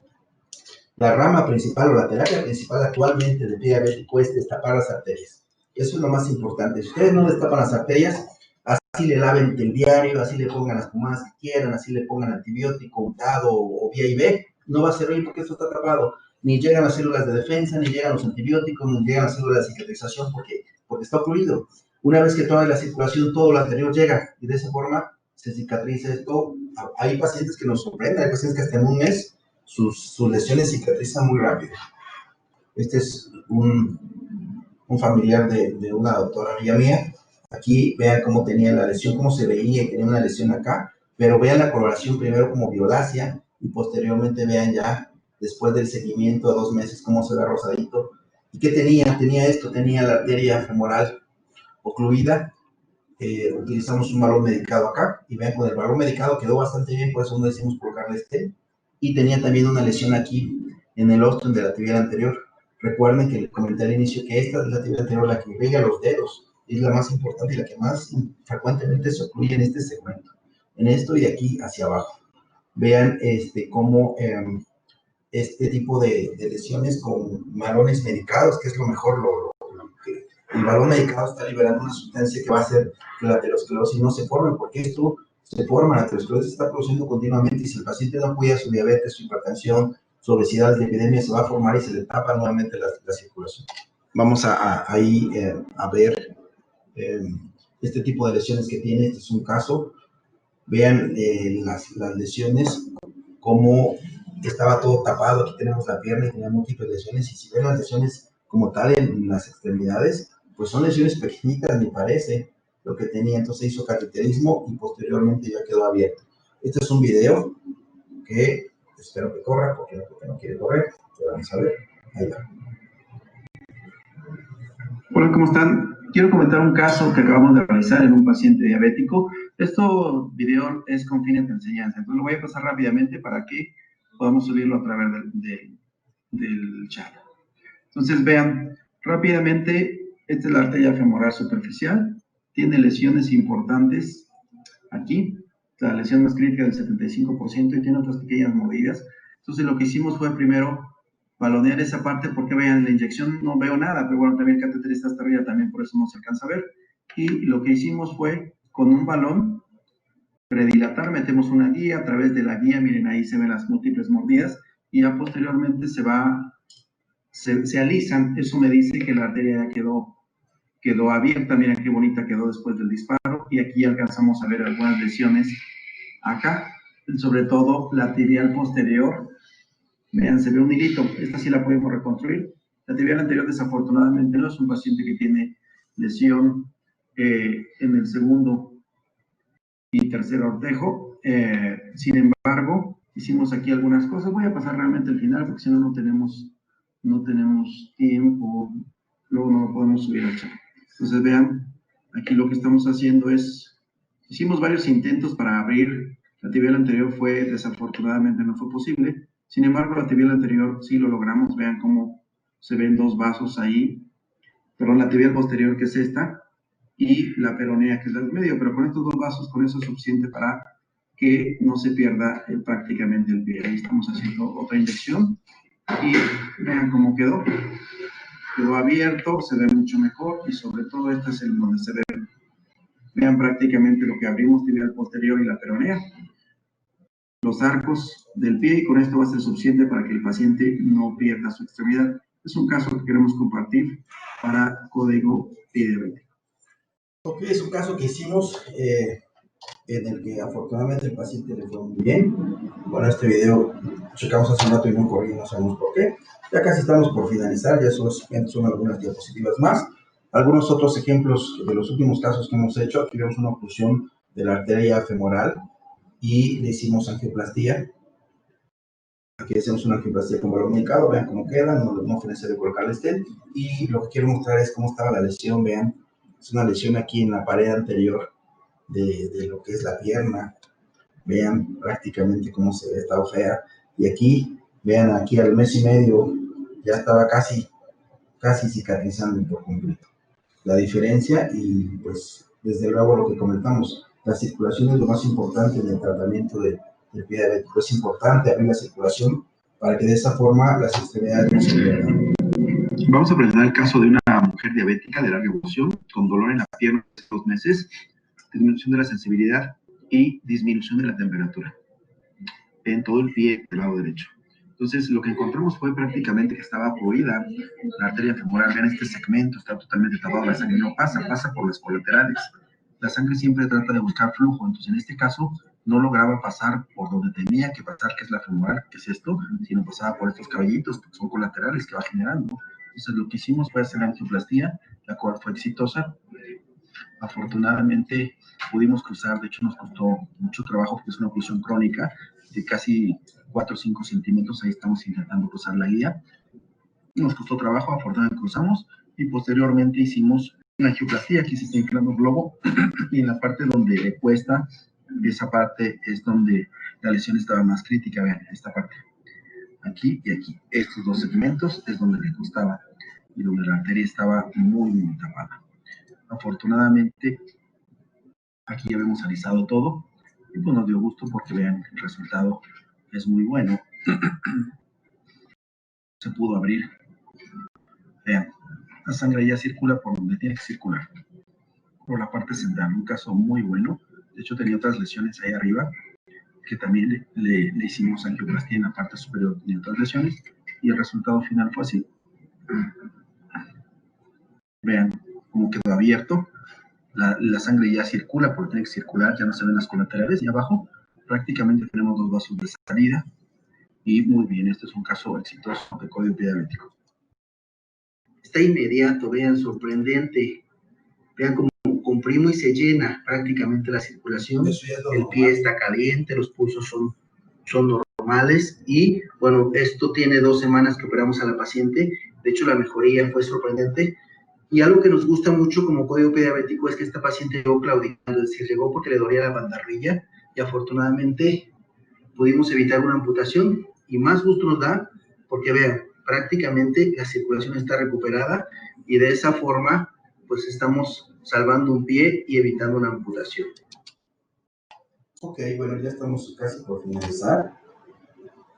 rama principal o la terapia principal actualmente de pie diabético es destapar las arterias. Eso es lo más importante. Si ustedes no destapan las arterias, así le laven el diario, así le pongan las pomadas que quieran, así le pongan antibiótico, untado o vía IV, no va a servir porque esto está tapado. Ni llegan las células de defensa, ni llegan los antibióticos, ni llegan las células de cicatrización porque está ocluido. Una vez que toda la circulación, todo lo anterior llega y de esa forma se cicatriza esto. Hay pacientes que nos sorprenden, hay pacientes que hasta en un mes sus lesiones cicatrizan muy rápido. Este es un familiar de una doctora amiga mía. Aquí vean cómo tenía la lesión, cómo se veía y tenía una lesión acá, pero vean la coloración primero como violácea y posteriormente vean ya después del seguimiento a 2 meses cómo se ve rosadito. ¿Y qué tenía? Tenía esto, tenía la arteria femoral ocluida. Utilizamos un balón medicado acá y vean con el balón medicado quedó bastante bien, por eso no decimos colocarle este. Y tenía también una lesión aquí en el osteo de la tibia anterior. Recuerden que les comenté al inicio que esta es la tibia anterior, la que irriga los dedos, es la más importante y la que más frecuentemente se ocluye en este segmento, en esto y de aquí hacia abajo. vean cómo este tipo de lesiones con balones medicados, que es lo mejor, que el balón medicado está liberando una sustancia que va a hacer que la aterosclerosis no se forme, porque esto se forma, la aterosclerosis está produciendo continuamente, y si el paciente no cuida su diabetes, su hipertensión, su obesidad, la epidemia se va a formar y se le tapa nuevamente la circulación. Vamos ahí a ver este tipo de lesiones que tiene. Este es un caso. Vean las lesiones, cómo estaba todo tapado. Aquí tenemos la pierna y tenía múltiples lesiones, y si ven las lesiones como tal en las extremidades, pues son lesiones pequeñitas, me parece, lo que tenía. Entonces hizo cateterismo y posteriormente ya quedó abierto. Este es un video que espero que corra, porque no quiere correr. Vamos a ver, ahí va. Hola, ¿cómo están? Quiero comentar un caso que acabamos de realizar en un paciente diabético. Esto video es con fines de enseñanza, entonces lo voy a pasar rápidamente para que podamos subirlo a través del chat. Entonces vean, rápidamente, esta es la arteria femoral superficial, tiene lesiones importantes aquí, la lesión más crítica del 75% y tiene otras pequeñas movidas. Entonces lo que hicimos fue primero balonear esa parte, porque vean, la inyección no veo nada, pero bueno, también el catéter está hasta arriba, también por eso no se alcanza a ver. Y lo que hicimos fue, con un balón, predilatar, metemos una guía, a través de la guía, miren, ahí se ven las múltiples mordidas, y ya posteriormente se alisan. Eso me dice que la arteria ya quedó abierta. Miren qué bonita quedó después del disparo, y aquí alcanzamos a ver algunas lesiones acá, sobre todo la tibial posterior. Vean, se ve un hilito, esta sí la podemos reconstruir. La tibial anterior desafortunadamente no, es un paciente que tiene lesión en el segundo y tercer ortejo. Sin embargo, hicimos aquí algunas cosas. Voy a pasar realmente al final, porque si no, no tenemos tiempo, luego no lo podemos subir al chat. Entonces vean, aquí lo que estamos haciendo es, hicimos varios intentos para abrir la tibial anterior, desafortunadamente no fue posible. Sin embargo, la tibial anterior sí lo logramos. Vean cómo se ven dos vasos ahí, perdón, la tibial posterior, que es esta, y la peronea, que es la del medio, pero con estos dos vasos, con eso es suficiente para que no se pierda prácticamente el pie. Ahí estamos haciendo otra inyección, y vean cómo quedó abierto, se ve mucho mejor, y sobre todo este es el donde se ve, vean prácticamente lo que abrimos, tibial posterior y la peronea, los arcos del pie, y con esto va a ser suficiente para que el paciente no pierda su extremidad. Es un caso que queremos compartir para Código Pie Diabético. Ok, es un caso que hicimos en el que afortunadamente el paciente le fue muy bien. Bueno, este video checamos hace un rato y no corrí, no sabemos por qué. Ya casi estamos por finalizar, ya son algunas diapositivas más. Algunos otros ejemplos de los últimos casos que hemos hecho. Aquí vemos una oclusión de la arteria femoral y le hicimos angioplastía. Aquí hacemos una angioplastía con balón medicado, vean cómo queda, no fue necesario colocarle stent. Y lo que quiero mostrar es cómo estaba la lesión. Vean, es una lesión aquí en la pared anterior de lo que es la pierna. Vean prácticamente cómo se ve, está fea. Y aquí, vean, aquí al mes y medio ya estaba casi cicatrizando por completo. La diferencia, y pues desde luego lo que comentamos, la circulación es lo más importante en el tratamiento del pie diabético. Es importante abrir la circulación para que de esa forma las extremidades no se pierdan. Vamos a presentar el caso de una mujer diabética de larga evolución con dolor en la pierna de 2 meses, disminución de la sensibilidad y disminución de la temperatura en todo el pie del lado derecho. Entonces, lo que encontramos fue prácticamente que estaba fluida la arteria femoral. Vean, este segmento está totalmente tapado, la sangre no pasa por las colaterales. La sangre siempre trata de buscar flujo, entonces en este caso no lograba pasar por donde tenía que pasar, que es la femoral, que es esto, sino pasaba por estos caballitos, que son colaterales, que va generando. Entonces, lo que hicimos fue hacer la angioplastía, la cual fue exitosa. Afortunadamente pudimos cruzar, de hecho nos costó mucho trabajo porque es una oclusión crónica de casi 4 o 5 centímetros. Ahí estamos intentando cruzar la guía. Nos costó trabajo, afortunadamente cruzamos, y posteriormente hicimos una angioplastía. Aquí se está inflando el globo y en la parte donde le cuesta, esa parte es donde la lesión estaba más crítica. Vean, esta parte, aquí y aquí, estos dos segmentos es donde le costaba y donde la arteria estaba muy tapada. Afortunadamente, aquí ya hemos alisado todo. Y pues nos dio gusto porque vean, el resultado es muy bueno. Se pudo abrir. Vean, la sangre ya circula por donde tiene que circular, por la parte central. Un caso muy bueno. De hecho, tenía otras lesiones ahí arriba, que también le hicimos angioplastia en la parte superior, tenía otras lesiones, y el resultado final fue así. Vean cómo quedó abierto. La sangre ya circula porque tiene que circular, ya no se ven las colaterales. Y abajo prácticamente tenemos 2 vasos de salida. Y muy bien, este es un caso exitoso de código diabético. Está inmediato, vean, sorprendente. Vean cómo comprimo y se llena prácticamente la circulación. El pie está caliente, los pulsos son normales. Y bueno, esto tiene 2 semanas que operamos a la paciente. De hecho, la mejoría fue sorprendente. Y algo que nos gusta mucho como código diabético es que esta paciente llegó claudicando, es decir, llegó porque le dolía la pantorrilla y afortunadamente pudimos evitar una amputación y más gusto nos da porque vean, prácticamente la circulación está recuperada y de esa forma pues estamos salvando un pie y evitando una amputación. Ok, bueno, ya estamos casi por finalizar.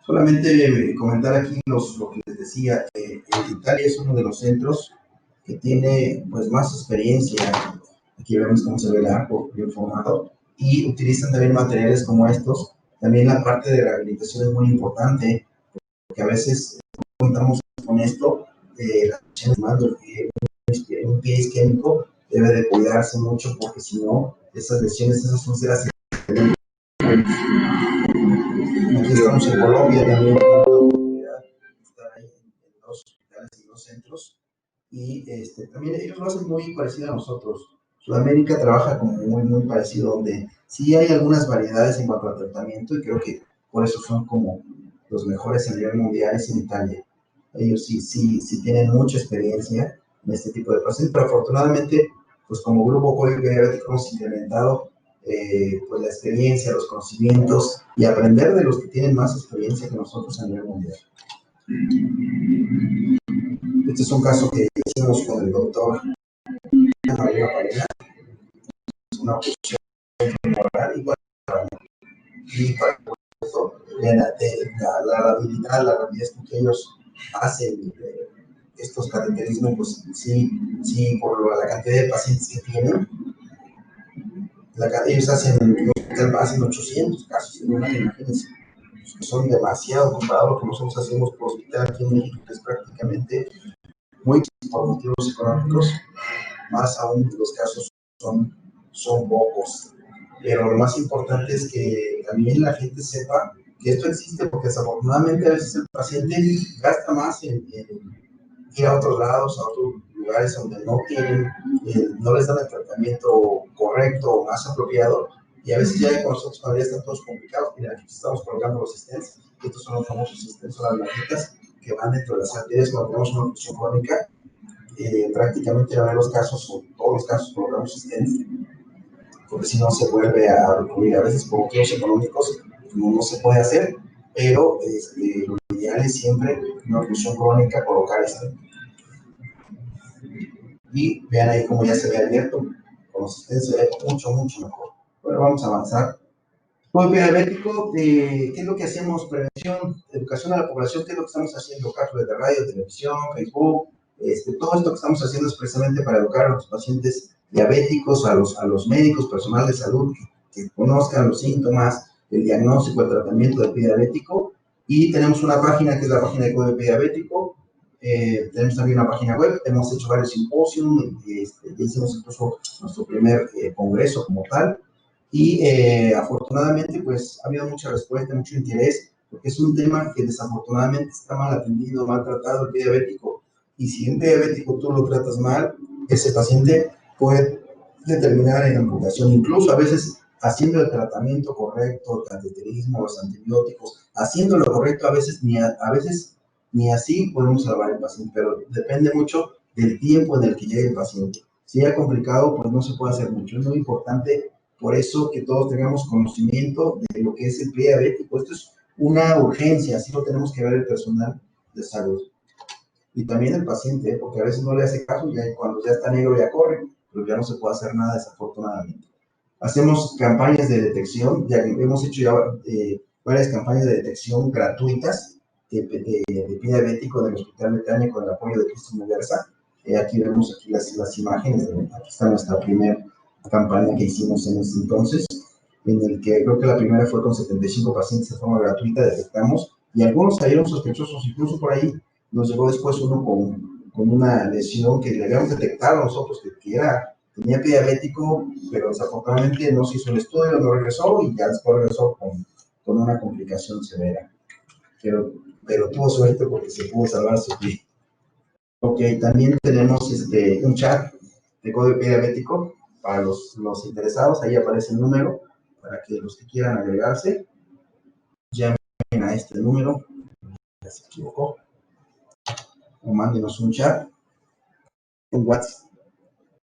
Solamente comentar aquí lo que les decía, en Italia es uno de los centros que tiene pues más experiencia. Aquí vemos cómo se ve el arco bien formado y utilizan también materiales como estos. También la parte de rehabilitación es muy importante porque a veces contamos con esto, un pie isquémico debe de cuidarse mucho porque si no, esas lesiones, esas úlceras. Aquí estamos en Colombia también, estar ahí en 2 hospitales y 2 centros. Y también ellos lo hacen muy parecido a nosotros. Sudamérica trabaja como muy parecido, donde sí hay algunas variedades en cuanto al tratamiento y creo que por eso son como los mejores a nivel mundial es en Italia. Ellos sí tienen mucha experiencia en este tipo de pacientes, pero afortunadamente, pues como grupo código diabético hemos incrementado pues la experiencia, los conocimientos y aprender de los que tienen más experiencia que nosotros a nivel mundial. Este es un caso que hicimos con el doctor María Pareja, una opción moral igual y para eso la habilidad, la rapidez con que ellos hacen estos cateterismos, pues sí, por la cantidad de pacientes que tienen, ellos hacen 800 casos en un año, imagínense, que son demasiado comparado a lo que nosotros hacemos por hospital aquí en México, que es prácticamente muy por motivos económicos, más aún los casos son pocos. Pero lo más importante es que también la gente sepa que esto existe, porque desafortunadamente a veces el paciente gasta más en ir a otros lados, a otros lugares donde no les dan el tratamiento correcto o más apropiado, y a veces ya con nosotros todavía están todos complicados. Mira, aquí estamos colgando los stents, y estos son los famosos stents, son las plaquitas que van dentro de las arterias cuando tenemos una obstrucción crónica. Prácticamente en los casos, o todos los casos, colgamos stents, porque si no se vuelve a recurrir. A veces por motivos económicos no se puede hacer, pero lo ideal es siempre en una obstrucción crónica colocar stent. Y vean ahí cómo ya se ve abierto, con los stents se ve mucho mejor. Bueno, vamos a avanzar. Código diabético, ¿qué es lo que hacemos? Prevención, educación a la población, ¿qué es lo que estamos haciendo? Cápsulas de radio, televisión, Facebook, todo esto que estamos haciendo es precisamente para educar a los pacientes diabéticos, a los médicos, personal de salud, que conozcan los síntomas, el diagnóstico, el tratamiento del pie diabético. Y tenemos una página que es la página de Código Diabético. Tenemos también una página web, hemos hecho varios simposios, ya hicimos incluso nuestro primer congreso como tal. Y afortunadamente, pues ha habido mucha respuesta, mucho interés, porque es un tema que desafortunadamente está mal atendido, mal tratado, el pie diabético. Y si un pie diabético tú lo tratas mal, ese paciente puede determinar en amputación, incluso a veces haciendo el tratamiento correcto, el cateterismo, los antibióticos, haciendo lo correcto, a veces ni así podemos salvar al paciente, pero depende mucho del tiempo en el que llegue el paciente. Si es complicado, pues no se puede hacer mucho. Es muy importante, por eso, que todos tengamos conocimiento de lo que es el pie diabético. Esto es una urgencia, así lo tenemos que ver el personal de salud. Y también el paciente, porque a veces no le hace caso y cuando ya está negro ya corre, pero ya no se puede hacer nada desafortunadamente. Hacemos campañas de detección, ya hemos hecho ya varias campañas de detección gratuitas de pie diabético en el Hospital Betania con el apoyo de Cristo Muguerza. Aquí vemos aquí las imágenes, aquí está nuestra primera campaña que hicimos en ese entonces, en el que creo que la primera fue con 75 pacientes de forma gratuita, detectamos, y algunos salieron sospechosos, incluso por ahí nos llegó después uno con una lesión que le habíamos detectado a nosotros que tenía pie diabético, pero desafortunadamente no se hizo el estudio, no regresó, y ya después regresó con una complicación severa. Pero tuvo suerte porque se pudo salvar su pie. Ok, también tenemos un chat de código pie diabético para los interesados. Ahí aparece el número para que los que quieran agregarse llamen a este número, ya se equivocó, o mándenos un chat, un WhatsApp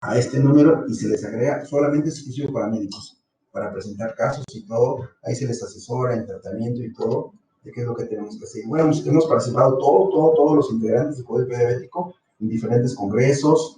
a este número y se les agrega. Solamente exclusivo para médicos, para presentar casos y todo. Ahí se les asesora en tratamiento y todo, de qué es lo que tenemos que hacer. Bueno, hemos participado todos los integrantes del Código Diabético en diferentes congresos.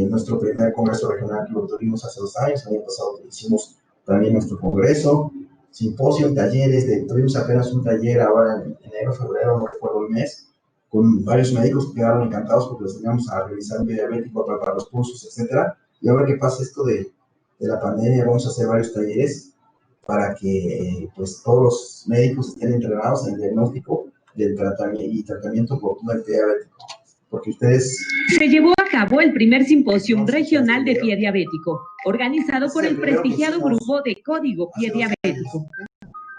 Nuestro primer congreso regional que lo tuvimos hace 2 años, el año pasado hicimos también nuestro congreso, simposio, talleres, tuvimos apenas un taller ahora en enero, febrero, no recuerdo el mes, con varios médicos que quedaron encantados porque les teníamos a revisar un pie diabético, a preparar los pulsos, etcétera. Y ahora que pasa esto de la pandemia, vamos a hacer varios talleres para que pues todos los médicos estén entrenados en el diagnóstico del tratamiento oportuno del pie diabético. Porque ustedes... Se llevó a cabo el primer simposio regional de pie diabético, organizado por el prestigiado grupo de Código Pie Diabético.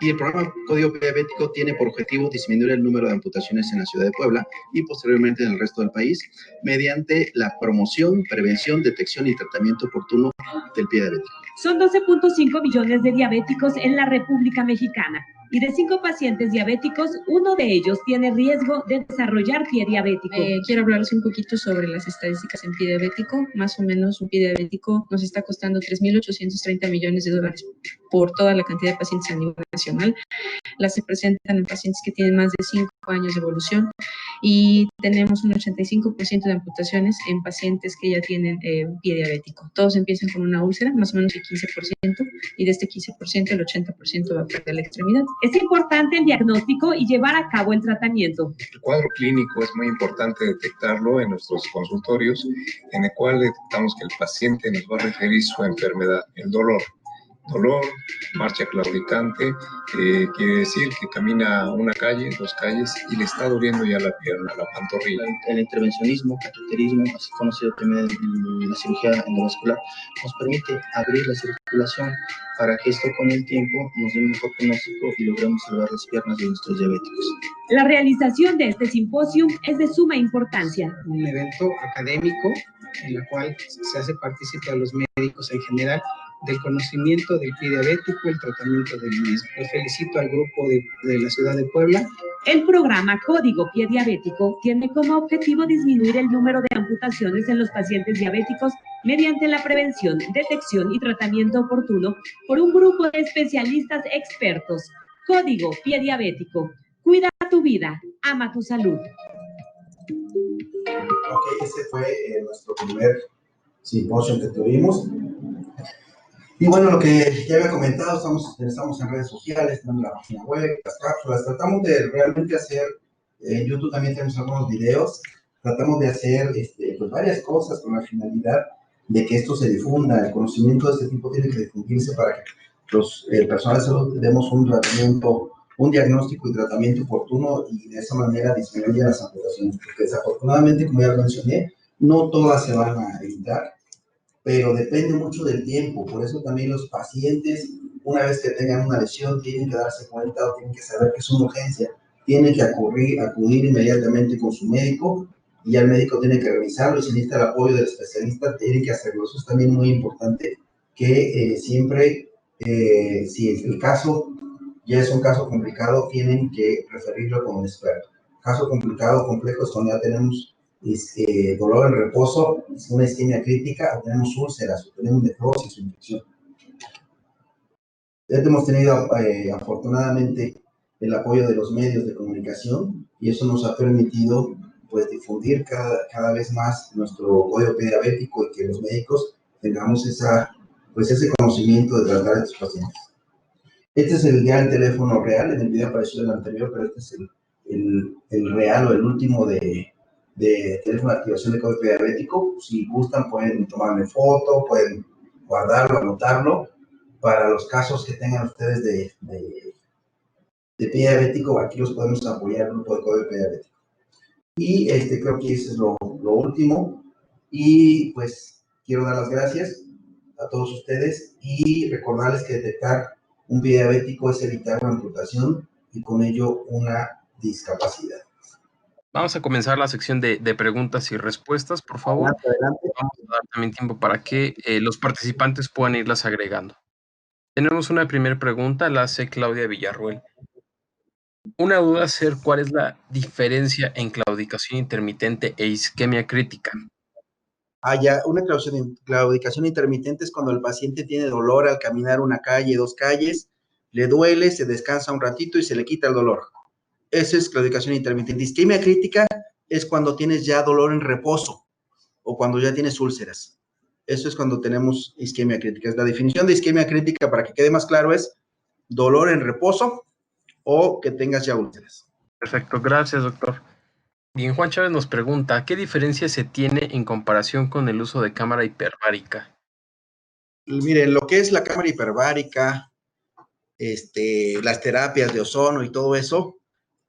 Y el programa Código Pie Diabético tiene por objetivo disminuir el número de amputaciones en la ciudad de Puebla y posteriormente en el resto del país mediante la promoción, prevención, detección y tratamiento oportuno del pie diabético. Son 12.5 millones de diabéticos en la República Mexicana y de 5 pacientes diabéticos, uno de ellos tiene riesgo de desarrollar pie diabético. Quiero hablarles un poquito sobre las estadísticas en pie diabético. Más o menos un pie diabético nos está costando $3.830 millones por toda la cantidad de pacientes a nivel nacional. Las se presentan en pacientes que tienen más de 5 años de evolución y tenemos un 85% de amputaciones en pacientes que ya tienen pie diabético. Todos empiezan con una úlcera, más o menos el 15%, y de este 15% el 80% va a perder la extremidad. Es importante el diagnóstico y llevar a cabo el tratamiento. El cuadro clínico es muy importante detectarlo en nuestros consultorios, en el cual detectamos que el paciente nos va a referir su enfermedad, el dolor, marcha claudicante, quiere decir que camina una calle, 2 calles y le está doliendo ya la pierna, la pantorrilla. El intervencionismo, cateterismo, así conocido también la cirugía endovascular, nos permite abrir la circulación para que esto con el tiempo nos dé un mejor pronóstico y logremos salvar las piernas de nuestros diabéticos. La realización de este simposio es de suma importancia. Un evento académico en el cual se hace partícipe a los médicos en general del conocimiento del pie diabético, el tratamiento del mismo. Yo felicito al grupo de la ciudad de Puebla. El programa Código Pie Diabético tiene como objetivo disminuir el número de amputaciones en los pacientes diabéticos mediante la prevención, detección y tratamiento oportuno por un grupo de especialistas expertos. Código Pie Diabético. Cuida tu vida, ama tu salud. Ok, ese fue nuestro primer simposio que tuvimos. Y bueno, lo que ya había comentado, estamos en redes sociales, tenemos la página web, las cápsulas, tratamos de realmente hacer, en YouTube también tenemos algunos videos, tratamos de hacer pues varias cosas con la finalidad de que esto se difunda. El conocimiento de este tipo tiene que difundirse para que los personal de salud demos un tratamiento, un diagnóstico y tratamiento oportuno y de esa manera disminuya las amputaciones, porque desafortunadamente, como ya lo mencioné, no todas se van a evitar, pero depende mucho del tiempo. Por eso también los pacientes, una vez que tengan una lesión, tienen que darse cuenta o tienen que saber que es una urgencia, tienen que acudir inmediatamente con su médico y el médico tiene que revisarlo y si necesita el apoyo del especialista, tiene que hacerlo. Eso es también muy importante, que siempre, si el caso ya es un caso complicado, tienen que referirlo con un experto. Caso complicado, complejo, es cuando ya tenemos dolor en reposo, una isquemia crítica, o tenemos úlceras, o tenemos necrosis o infección. Ya hemos tenido afortunadamente el apoyo de los medios de comunicación y eso nos ha permitido pues difundir cada vez más nuestro código pie diabético y que los médicos tengamos esa pues ese conocimiento de tratar a estos pacientes. Este es ya el teléfono real, en el video apareció el anterior, pero este es el real o el último de teléfono de activación de código diabético. Si gustan pueden tomarle foto, pueden guardarlo, anotarlo, para los casos que tengan ustedes de pie diabético. Aquí los podemos apoyar el grupo de código diabético. Y creo que ese es lo último. Y pues quiero dar las gracias a todos ustedes y recordarles que detectar un pie diabético es evitar una amputación y con ello una discapacidad. Vamos a comenzar la sección de preguntas y respuestas, por favor. Adelante, adelante. Vamos a dar también tiempo para que los participantes puedan irlas agregando. Tenemos una primera pregunta, la hace Claudia Villarruel. Una duda ser cuál es la diferencia en claudicación intermitente e isquemia crítica. Ya, una claudicación intermitente es cuando el paciente tiene dolor al caminar una calle, 2 calles, le duele, se descansa un ratito y se le quita el dolor. Esa es claudicación intermitente. Isquemia crítica es cuando tienes ya dolor en reposo o cuando ya tienes úlceras. Eso es cuando tenemos isquemia crítica. La definición de isquemia crítica, para que quede más claro, es dolor en reposo o que tengas ya úlceras. Perfecto, gracias, doctor. Bien, Juan Chávez nos pregunta, ¿qué diferencia se tiene en comparación con el uso de cámara hiperbárica? Miren, lo que es la cámara hiperbárica, las terapias de ozono y todo eso,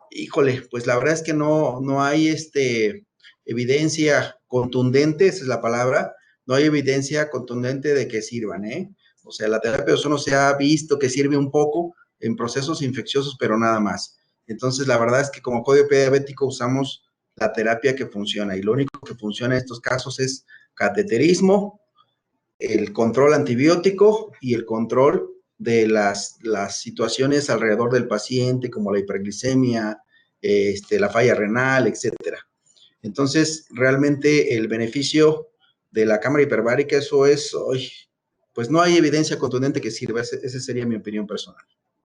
híjole, pues la verdad es que no hay evidencia contundente, esa es la palabra, no hay evidencia contundente de que sirvan, ¿eh? O sea, la terapia de ozono se ha visto que sirve un poco en procesos infecciosos, pero nada más. Entonces, la verdad es que como código diabético usamos la terapia que funciona y lo único que funciona en estos casos es cateterismo, el control antibiótico y el control de las situaciones alrededor del paciente, como la hiperglicemia, la falla renal, etcétera. Entonces, realmente el beneficio de la cámara hiperbárica, eso es, pues no hay evidencia contundente que sirva, esa sería mi opinión personal.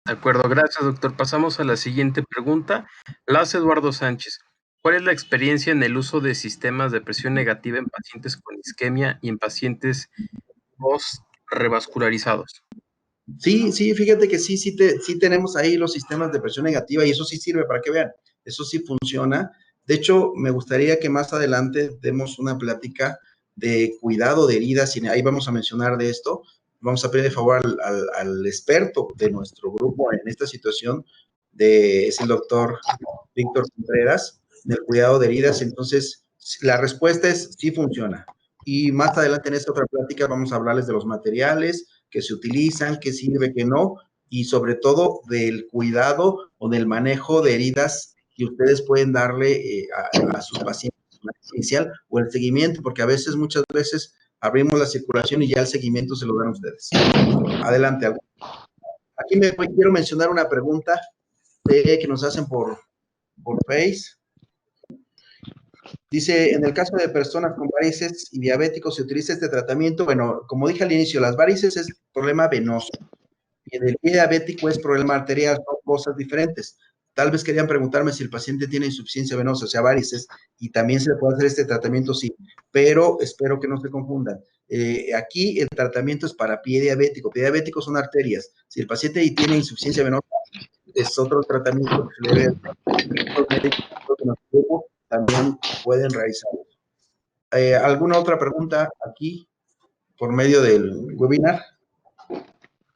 De acuerdo, gracias, doctor. Pasamos a la siguiente pregunta. La hace Eduardo Sánchez. ¿Cuál es la experiencia en el uso de sistemas de presión negativa en pacientes con isquemia y en pacientes post-revascularizados? Sí, fíjate que sí tenemos ahí los sistemas de presión negativa y eso sí sirve para que vean, eso sí funciona. De hecho, me gustaría que más adelante demos una plática de cuidado de heridas y ahí vamos a mencionar de esto. Vamos a pedir de favor al experto de nuestro grupo en esta situación, es el doctor Víctor Contreras, del cuidado de heridas. Entonces, la respuesta es sí funciona. Y más adelante en esta otra plática vamos a hablarles de los materiales que se utilizan, qué sirve, qué no, y sobre todo del cuidado o del manejo de heridas que ustedes pueden darle a sus pacientes inicial o el seguimiento, porque muchas veces abrimos la circulación y ya el seguimiento se lo dan a ustedes. Adelante. Aquí quiero mencionar una pregunta que nos hacen por Face. Dice, en el caso de personas con varices y diabéticos, ¿se utiliza este tratamiento? Bueno, como dije al inicio, las varices es problema venoso y el pie diabético es problema arterial, son cosas diferentes. Tal vez querían preguntarme si el paciente tiene insuficiencia venosa, o sea, varices, y también se le puede hacer este tratamiento, sí, pero espero que no se confundan. Aquí el tratamiento es para pie diabético. Pie diabético son arterias. Si el paciente tiene insuficiencia venosa, es otro tratamiento que se debe hacer. Los médicos de nuestro grupo también pueden realizarlo. ¿Alguna otra pregunta aquí por medio del webinar?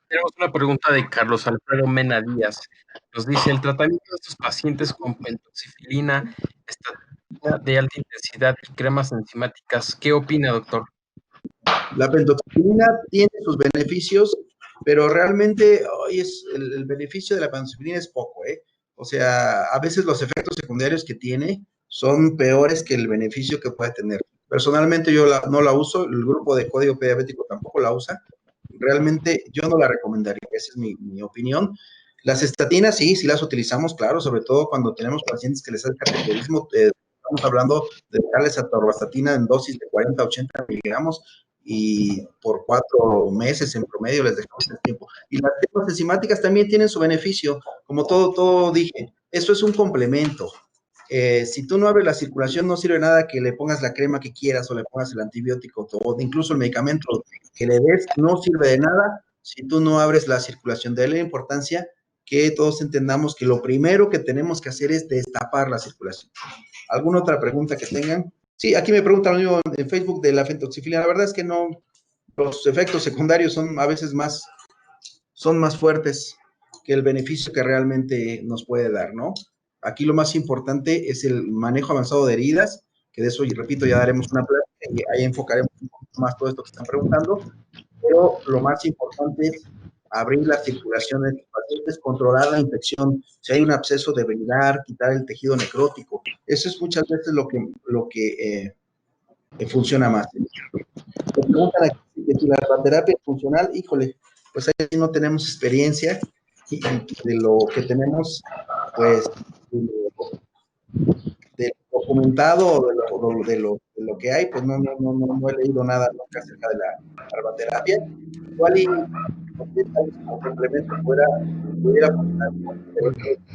Tenemos una pregunta de Carlos Alfredo Mena Díaz. Nos dice, el tratamiento de estos pacientes con pentoxifilina, estatina de alta intensidad y cremas enzimáticas, ¿qué opina, doctor? La pentoxifilina tiene sus beneficios, pero realmente hoy el beneficio de la pentoxifilina es poco, ¿eh? O sea, a veces los efectos secundarios que tiene son peores que el beneficio que puede tener. Personalmente yo no la uso, el grupo de código diabético tampoco la usa. Realmente yo no la recomendaría, esa es mi opinión. Las estatinas sí las utilizamos, claro, sobre todo cuando tenemos pacientes que les hace cateterismo. Estamos hablando de darles atorvastatina en dosis de 40 a 80 miligramos y por 4 meses en promedio les dejamos el tiempo. Y las cremas enzimáticas también tienen su beneficio, como todo dije, eso es un complemento. Si tú no abres la circulación, no sirve nada que le pongas la crema que quieras o le pongas el antibiótico o incluso el medicamento que le des, no sirve de nada si tú no abres la circulación. De ahí la importancia que todos entendamos que lo primero que tenemos que hacer es destapar la circulación. ¿Alguna otra pregunta que tengan? Sí, aquí me preguntan lo mismo en Facebook de la fentoxifilina. La verdad es que no, los efectos secundarios son a veces más fuertes que el beneficio que realmente nos puede dar, ¿no? Aquí lo más importante es el manejo avanzado de heridas, que de eso, y repito, ya daremos una plática y ahí enfocaremos un poquito más todo esto que están preguntando, pero lo más importante es abrir la circulación de los pacientes, controlar la infección, si hay un absceso de brindar, quitar el tejido necrótico. Eso es muchas veces lo que funciona más. Me preguntan aquí si la terapia funcional, híjole, pues ahí no tenemos experiencia y de lo que tenemos, pues, de documentado de lo que hay, pues no he leído nada nunca acerca de la arbaterapia. Igual y como complemento pudiera funcionar, pero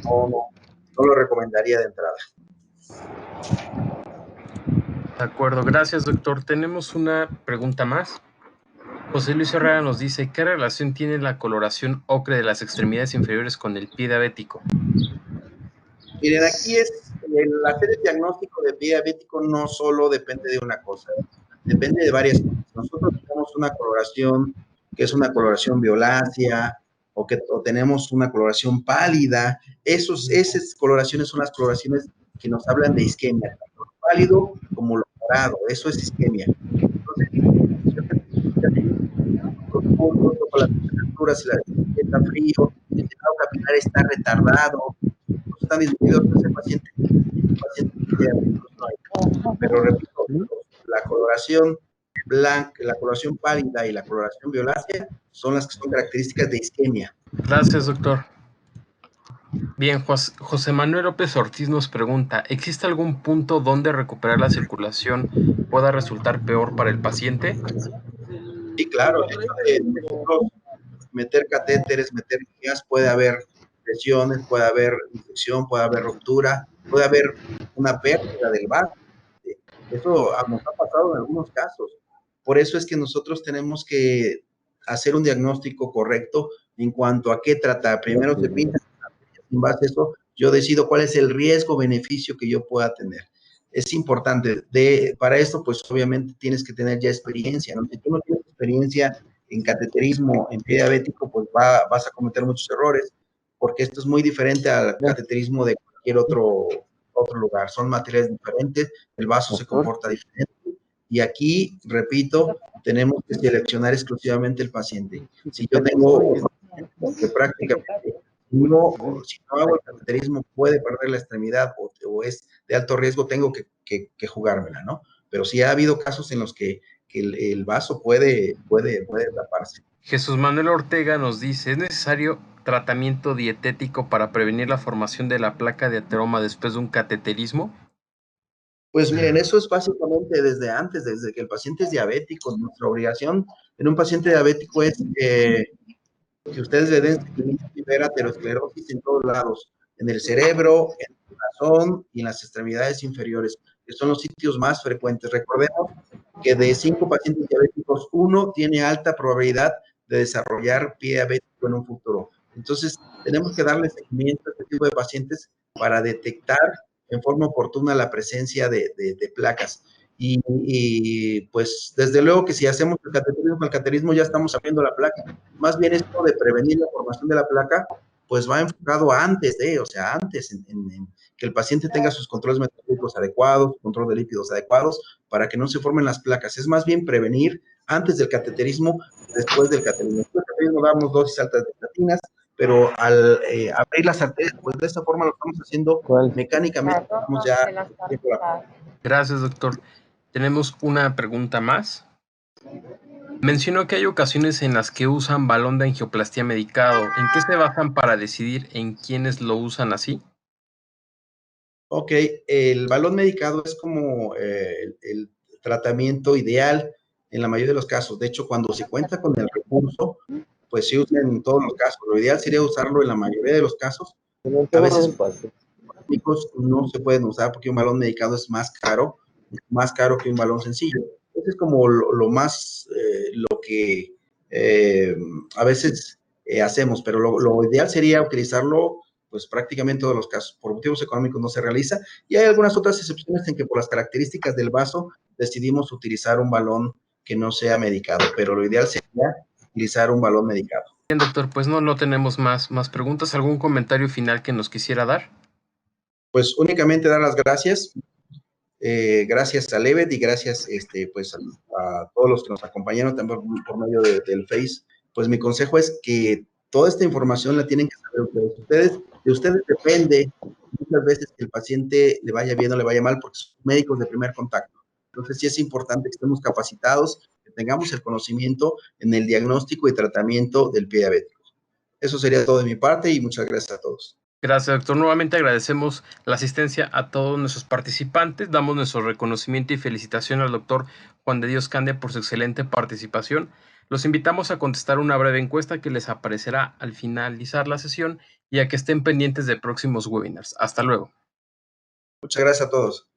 no lo recomendaría de entrada. De acuerdo, gracias doctor. Tenemos una pregunta más. José Luis Herrera nos dice, ¿qué relación tiene la coloración ocre de las extremidades inferiores con el pie diabético? Miren, aquí el hacer el diagnóstico de pie diabético no solo depende de una cosa, depende de varias cosas. Nosotros tenemos una coloración que es una coloración violácea o tenemos una coloración pálida. Esas coloraciones son las coloraciones que nos hablan de isquemia, tanto lo pálido como lo morado, eso es isquemia. Entonces, los puntos, las temperaturas, si está frío, si el estado capilar está retardado, están disminuidos en ese paciente pero repito, la coloración blanca, la coloración pálida y la coloración violácea son las que son características de isquemia. Gracias, doctor. Bien, José Manuel López Ortiz nos pregunta, ¿existe algún punto donde recuperar la circulación pueda resultar peor para el paciente? Sí, claro, el hecho de nosotros meter catéteres, meter guías, puede haber lesiones, puede haber infección, puede haber ruptura, puede haber una pérdida del vaso. Eso nos ha pasado en algunos casos. Por eso es que nosotros tenemos que hacer un diagnóstico correcto en cuanto a qué tratar. Primero se pinta, en base a eso, yo decido cuál es el riesgo-beneficio que yo pueda tener. Es importante. Para esto, pues obviamente tienes que tener ya experiencia, ¿no? Si tú no tienes experiencia en cateterismo, en pie diabético, pues vas a cometer muchos errores, porque esto es muy diferente al cateterismo de cualquier otro lugar. Son materiales diferentes, el vaso se comporta diferente. Y aquí, repito, tenemos que seleccionar exclusivamente el paciente. Si yo tengo que prácticamente si no hago el cateterismo puede perder la extremidad o es de alto riesgo, tengo que jugármela, ¿no? Pero sí ha habido casos en los que el vaso puede taparse. Jesús Manuel Ortega nos dice, ¿es necesario tratamiento dietético para prevenir la formación de la placa de ateroma después de un cateterismo? Pues miren, eso es básicamente desde antes, desde que el paciente es diabético. Nuestra obligación en un paciente diabético es que ustedes le den seguimiento y ver aterosclerosis en todos lados, en el cerebro, en el corazón y en las extremidades inferiores, que son los sitios más frecuentes. Recordemos que de 5 pacientes diabéticos, 1 tiene alta probabilidad de desarrollar pie diabético en un futuro. Entonces, tenemos que darle seguimiento a este tipo de pacientes para detectar en forma oportuna la presencia de placas. Y pues desde luego que si hacemos el cateterismo ya estamos abriendo la placa. Más bien esto de prevenir la formación de la placa, pues va enfocado antes en que el paciente tenga sus controles metabólicos adecuados, control de lípidos adecuados, para que no se formen las placas. Es más bien prevenir antes del cateterismo, después del cateterismo. Después del cateterismo damos dosis altas de estatinas, pero al abrir las arterias, pues de esta forma lo estamos haciendo mecánicamente. Estamos ya Gracias, doctor. Tenemos una pregunta más. Mencionó que hay ocasiones en las que usan balón de angioplastía medicado. ¿En qué se basan para decidir en quiénes lo usan así? Ok, el balón medicado es como el tratamiento ideal en la mayoría de los casos. De hecho, cuando se cuenta con el recurso, pues se usa en todos los casos. Lo ideal sería usarlo en la mayoría de los casos. A veces económicos no se pueden usar porque un balón medicado es más caro que un balón sencillo. Eso es como lo más, lo que a veces hacemos, pero lo ideal sería utilizarlo pues prácticamente en todos los casos. Por motivos económicos no se realiza y hay algunas otras excepciones en que por las características del vaso decidimos utilizar un balón que no sea medicado, pero lo ideal sería utilizar un balón medicado. Bien, doctor, pues no tenemos más preguntas. ¿Algún comentario final que nos quisiera dar? Pues únicamente dar las gracias. Gracias a Levet y gracias pues a todos los que nos acompañaron también por medio del Face. Pues mi consejo es que toda esta información la tienen que saber ustedes. De ustedes depende muchas veces que el paciente le vaya bien o le vaya mal porque son médicos de primer contacto. Entonces sí es importante que estemos capacitados, que tengamos el conocimiento en el diagnóstico y tratamiento del pie diabético. Eso sería todo de mi parte y muchas gracias a todos. Gracias, doctor. Nuevamente agradecemos la asistencia a todos nuestros participantes. Damos nuestro reconocimiento y felicitación al doctor Juan de Dios Candia por su excelente participación. Los invitamos a contestar una breve encuesta que les aparecerá al finalizar la sesión y a que estén pendientes de próximos webinars. Hasta luego. Muchas gracias a todos.